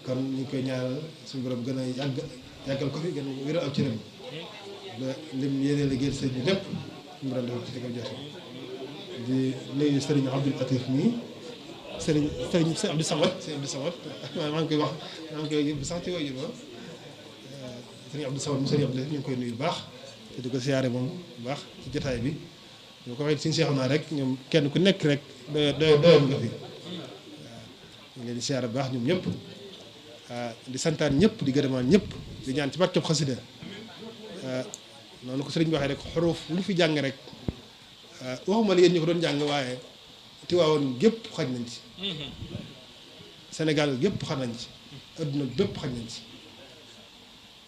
kon ñu ngi koy ñaanal suñu borom gën a yàggal ko fi gën a wéral ak cërëm ba lim yéene liggéeyal sëñ bi lépp mu doon def ci dëgg joxe di nuyu sëriñ Abdul Latif nii sëriñ Abdou Samad maa ngi koy wax maa ngi koy yëpp sax ci waajur ba sëriñ Abdou Samad mu sëriñ Abdou Latif ñu ngi koy nuyu bu baax te di ko siyaare moom bu baax ci jotaay bi ñu ko waxee suñu seexu naa rek ñoom kenn ku nekk rek doyoon nga fi waaw ñu leen di siyaare bu baax ñoom ñëpp di santaan ñëpp di gërëmaan ñëpp di ñaan ci barkeb xasida noonu ko sëriñ bi waxee rek xuruuf lu fi jàng rek waxuma la yéen ñu ko doon jàng waaye Tiwaawoon gépp xaj nañ ci Sénégal gépp xaj nañ ci adduna bépp xaj nañ ci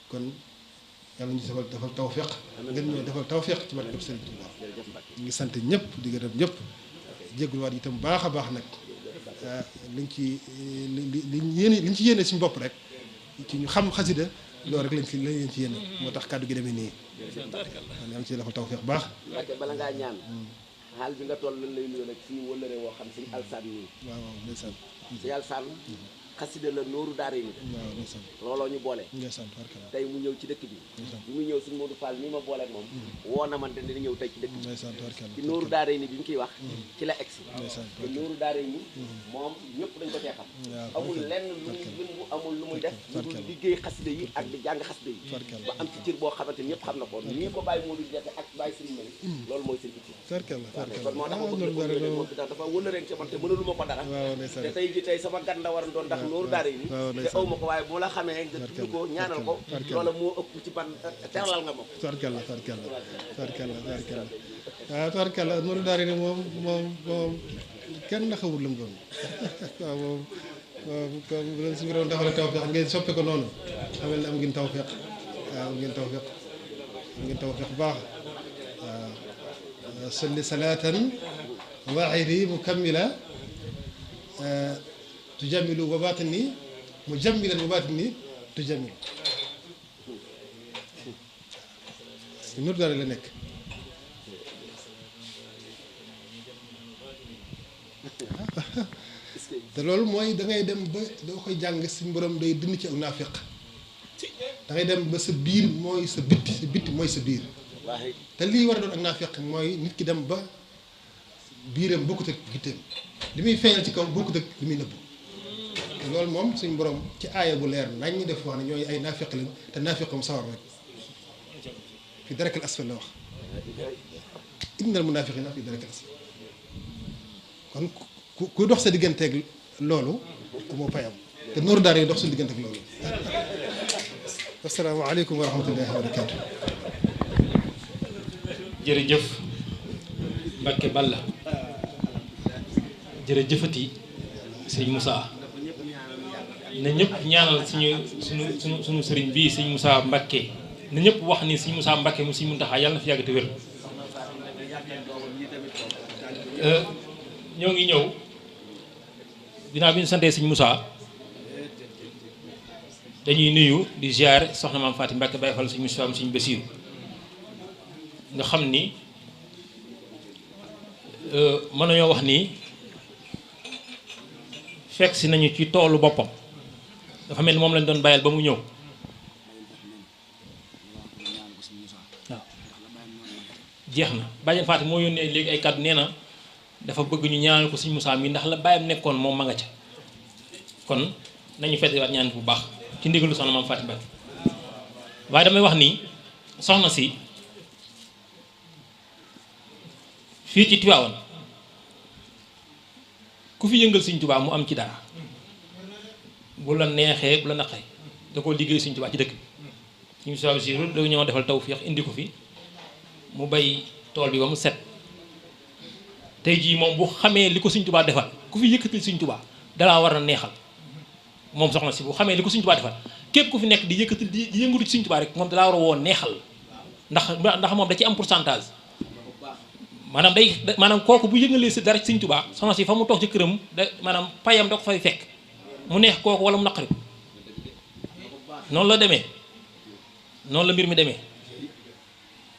kon yàlla ñu defal tawfeex ngeen ñoo defal tawfeex ci barkeb sëriñ Tuubaa ñu ngi sant ñëpp di gërëm ñëpp jégaluwaat itam baax a baax nag liñ ci yéene suñu bopp rek ci ñu xam xasida loolu rek lañ ci yéene moo tax kàddu gi demee nii man am ci dafa tawfeex baax bala ngaa ñaan xaal bi nga toll lan lay nuyu nag suñu wëllëre woo xam suñu alsaan nii waaw ndeysaan suñu alsaan xasida la nooru daara yi waaw ndeysaan looloo ñu boole ndeysaan barkala tey mu ñëw ci dëkk bi bi mu ñëw suñu Modou Fall mii ma boole ak moom woo na man te dina ñëw tey ci dëkk bi ndeysaan barkala ci nooru daara yi ni bi ñu koy wax ci la egsi ndeysaan te nooru daara yi moom ñëpp dañ ko tee xam amul lenn lu amul lu muy def lu dul liggéey xasida yi ak di jàng xasida yi ba am ci cër boo xamante ñëpp xam na ko nii ko bàyyi Modou di defe ak bàyyi Serigne Mali loolu mooy seen itti barkala kon moo tax ma bëgg moom bi tax dafa wëlëreen ci man te mënalu ma ko dara te tey ji tey sama gan la war a doon ndax nooru daara yi ni te aw ma ko waaye bu la xamee nga tudd ko ñaanal ko loola moo ëpp ci ban teralal nga ma ko tarkalla waaw tarkalla nooru daara ni moom kenn na xamul lu mu doon waaw moom comme bu leen suñu doon defal tawfeex ngeen soppe ko noonu xamal ne am ngeen tawfeex waaw am ngeen tawfeex bu baax waaw salli salaatan waaxiri mukammila tujammilu wa baatini mujammilan wa baatini tujammilu nooru daara la nekk te loolu mooy da ngay dem ba doo koy jàng suñu borom day dindi ci ak naafiq da ngay dem ba sa biir mooy sa bitti mooy sa biir te lii war a doon ak naafiq mooy nit ki dem ba biiram bokkut ak bitteem li muy feeñal ci kaw bokkut ak li muy nëbb loolu moom suñu borom ci aaya bu leer nañ ñu def wax ne ñooy ay naafiq lañ te naafiqam sawar rek fi darakal asfal la wax innal munaafiqiina fi darakal asfal kon ku dox sa digganteeg loolu moo payam te nooru daara yi dox suñu digganteeg loolu asalaamaaleykum wa rahmatullahi wa barakaatu. jërëjëf Mbacke Balla jërëjëfati sëñ Moussa na ñëpp ñaanal suñu sëriñ bii sëñ Moussa Mbacke na ñëpp wax ni sëñ Moussa Mbacke mu sëñ Muntaxa yàlla na fi yàgg te wér ñoo ngi ñëw ginnaaw bi ñu santee sëñ Moussa dañuy nuyu di ziar soxna maam Faati Mbacke Baye Fall sëñ Moussa sëñ Basiiru nga xam ni mën nañoo wax ni fekk si nañu ci toolu boppam dafa mel ni moom lañ doon bàyyal ba mu ñëw waaw jeex na bàyyen Faati moo yónnee léegi ay kàddu nee na dafa bëgg ñu ñaanal ko sëñ Moussa mi ndax la bàyyam nekkoon moom ma nga ca kon nañu feddewaat ñaan bu baax ci ndigalu soxna maam Faati Mbacke waaye damay wax ni soxna si fii ci Tiwaawan ku fi yëngal sëñ Tuubaa mu am ci dara bu la neexee bu la naqaree da koo liggéey sëñ Tuubaa ci dëkk bi ñu Moussa Bassirou da ñoo defal tawfeex indi ko fi mu bay tool bi ba mu set tey jii moom bu xamee li ko Sëñ Tuubaa defal ku fi yëkkatil Sëñ Tuubaa dalaa war a neexal moom soxna si bu xamee li ko Sëñ Tuubaa defal képp ku fi nekk di yëkkatil di yëngatu ci Sëñ Tuubaa rek moom dalaa war a woo neexal ndax moom da ci am pourcentage maanaam kooku bu yëngalee si dara ci Sëñ Tuubaa soxna si fa mu toog ci këram maanaam payam da ko fay fekk mu neex kooku wala mu naqari ko noonu la demee noonu la mbir mi demee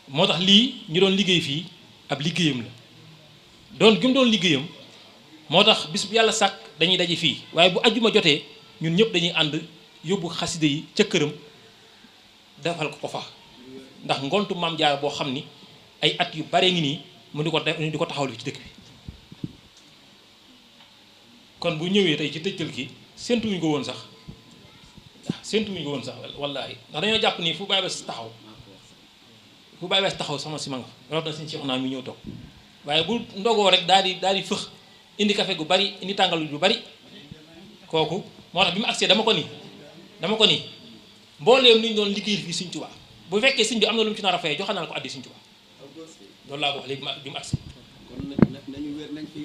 moo tax lii ñu doon liggéey fii ab liggéeyam la doon gi mu doon liggéeyam moo tax bis bu yàlla sàkk dañuy daje fii waaye bu ajjuma jotee ñun ñëpp dañuy ànd yóbbu xaside yi ca këram defal ko fa ndax ngontu Maam Jaara boo xam ni ay at yu bare ngi nii mu di ko taxawlu ci dëkk bi kon bu ñëwee tey ci tëjtal gi séntuwuñu ko woon sax wallaahi ndax dañoo jàpp ni fu bàyyi bes taxaw sama si ma nga rawat na suñu Seex naa mi ñëw toog waaye bu ndogoo rek daal di fëx indi café gu bari indi tàngal yu bari kooku moo tax bi mu agsee dama ko ni mbooleem li ñu doon liggéey fii Sëñ Tuubaa bu fekkee sëñ bi am na lu mu ci nar a fay joxe naa ko addi Sëñ Tuubaa loolu laa ko wax léegi bi mu agsee kon nañu wér nañ fi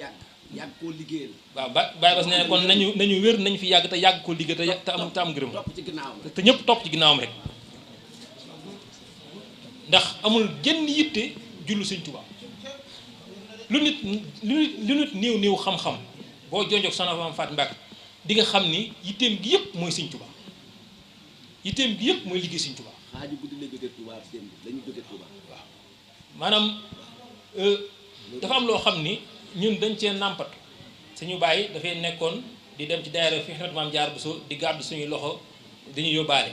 yàgg koo liggéeyal. waaw Baye Bass nee na kon nañu wér nañ fi yàgg te yàgg koo liggéey te am gërëm te ñëpp topp ci ginnaawam rek ndax amul genn yitte jullu Sëñ Tuubaa lu nit néew xam-xam boo jonjoog soxna Maam Faty Mbacké di nga xam ni yitteem gi yëpp mooy Sëñ Tuubaa yitteem gi yëpp mooy liggéey Sëñ Tuubaa xaaju guddi la jóge Tuubaa démb lañu jóge Tuubaa waaw maanaam dafa am loo xam ni ñun dañ cee nàmpatu suñu bàyyi dafay nekkoon di dem ci daayira fi xeet Maam Jaara Buso di gàddu suñuy loxo dañuy yóbbaale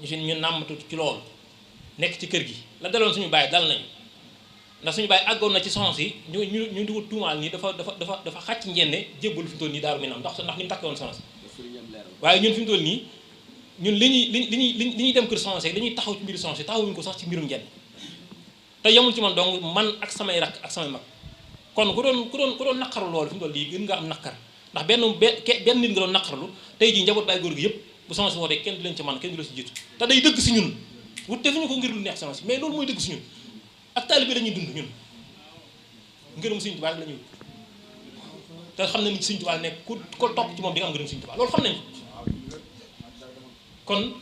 ñu nàmpatu ci loolu nekk ci kër gi la daloon suñu bàyyi dal nañu ndax suñu bàyyi àggoon na ci soxna si ñu di ko tuumaal nii dafa xàcc njenne jébbalu fi mu toll nii Daaru Minam ndax ni mu takkee woon soxna si waaye ñun fi mu toll nii ñun li ñuy dem kër soxna si li ñuy taxaw ci mbiru soxna si taxawuñu ko sax ci mbirum njenne te yemul ci man donc man ak samay rakk ak samay mag kon ku doon naqaru loolu fi mu toll nii gën nga am naqar ndax benn nit nga doon naqarlu tey jii njaboot baay góor gi yëpp bu soxna si wootee kenn du leen ci man kenn du la si jiitu te day dëgg si ñun wut defuñu ko ngir lu neex soxna si mais loolu mooy dëgg si ñun ak taalibe lañuy dund ñun ngërëm Sëñ Tuubaa rek la ñuy te xam na ni Sëñ Tuubaa nekk ku ko topp ci moom di nga am ngërëm Sëñ Tuubaa loolu xam nañ kon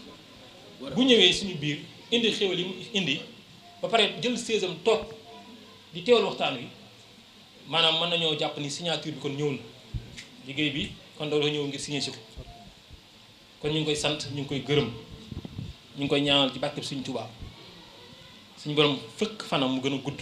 bu ñëwee suñu biir indi xéwal yi mu indi ba pare jël séesam toog di teewal waxtaan wi maanaam mën nañoo jàpp ni signature bi kon ñëw na liggéey bi kon dafa ñëw ngir signé si ko kon ñu ngi koy sant ñu ngi koy gërëm ñu ngi koy ñaanal ci barkeb Sëñ Tuubaa suñu borom fëkk fanam mu gën a gudd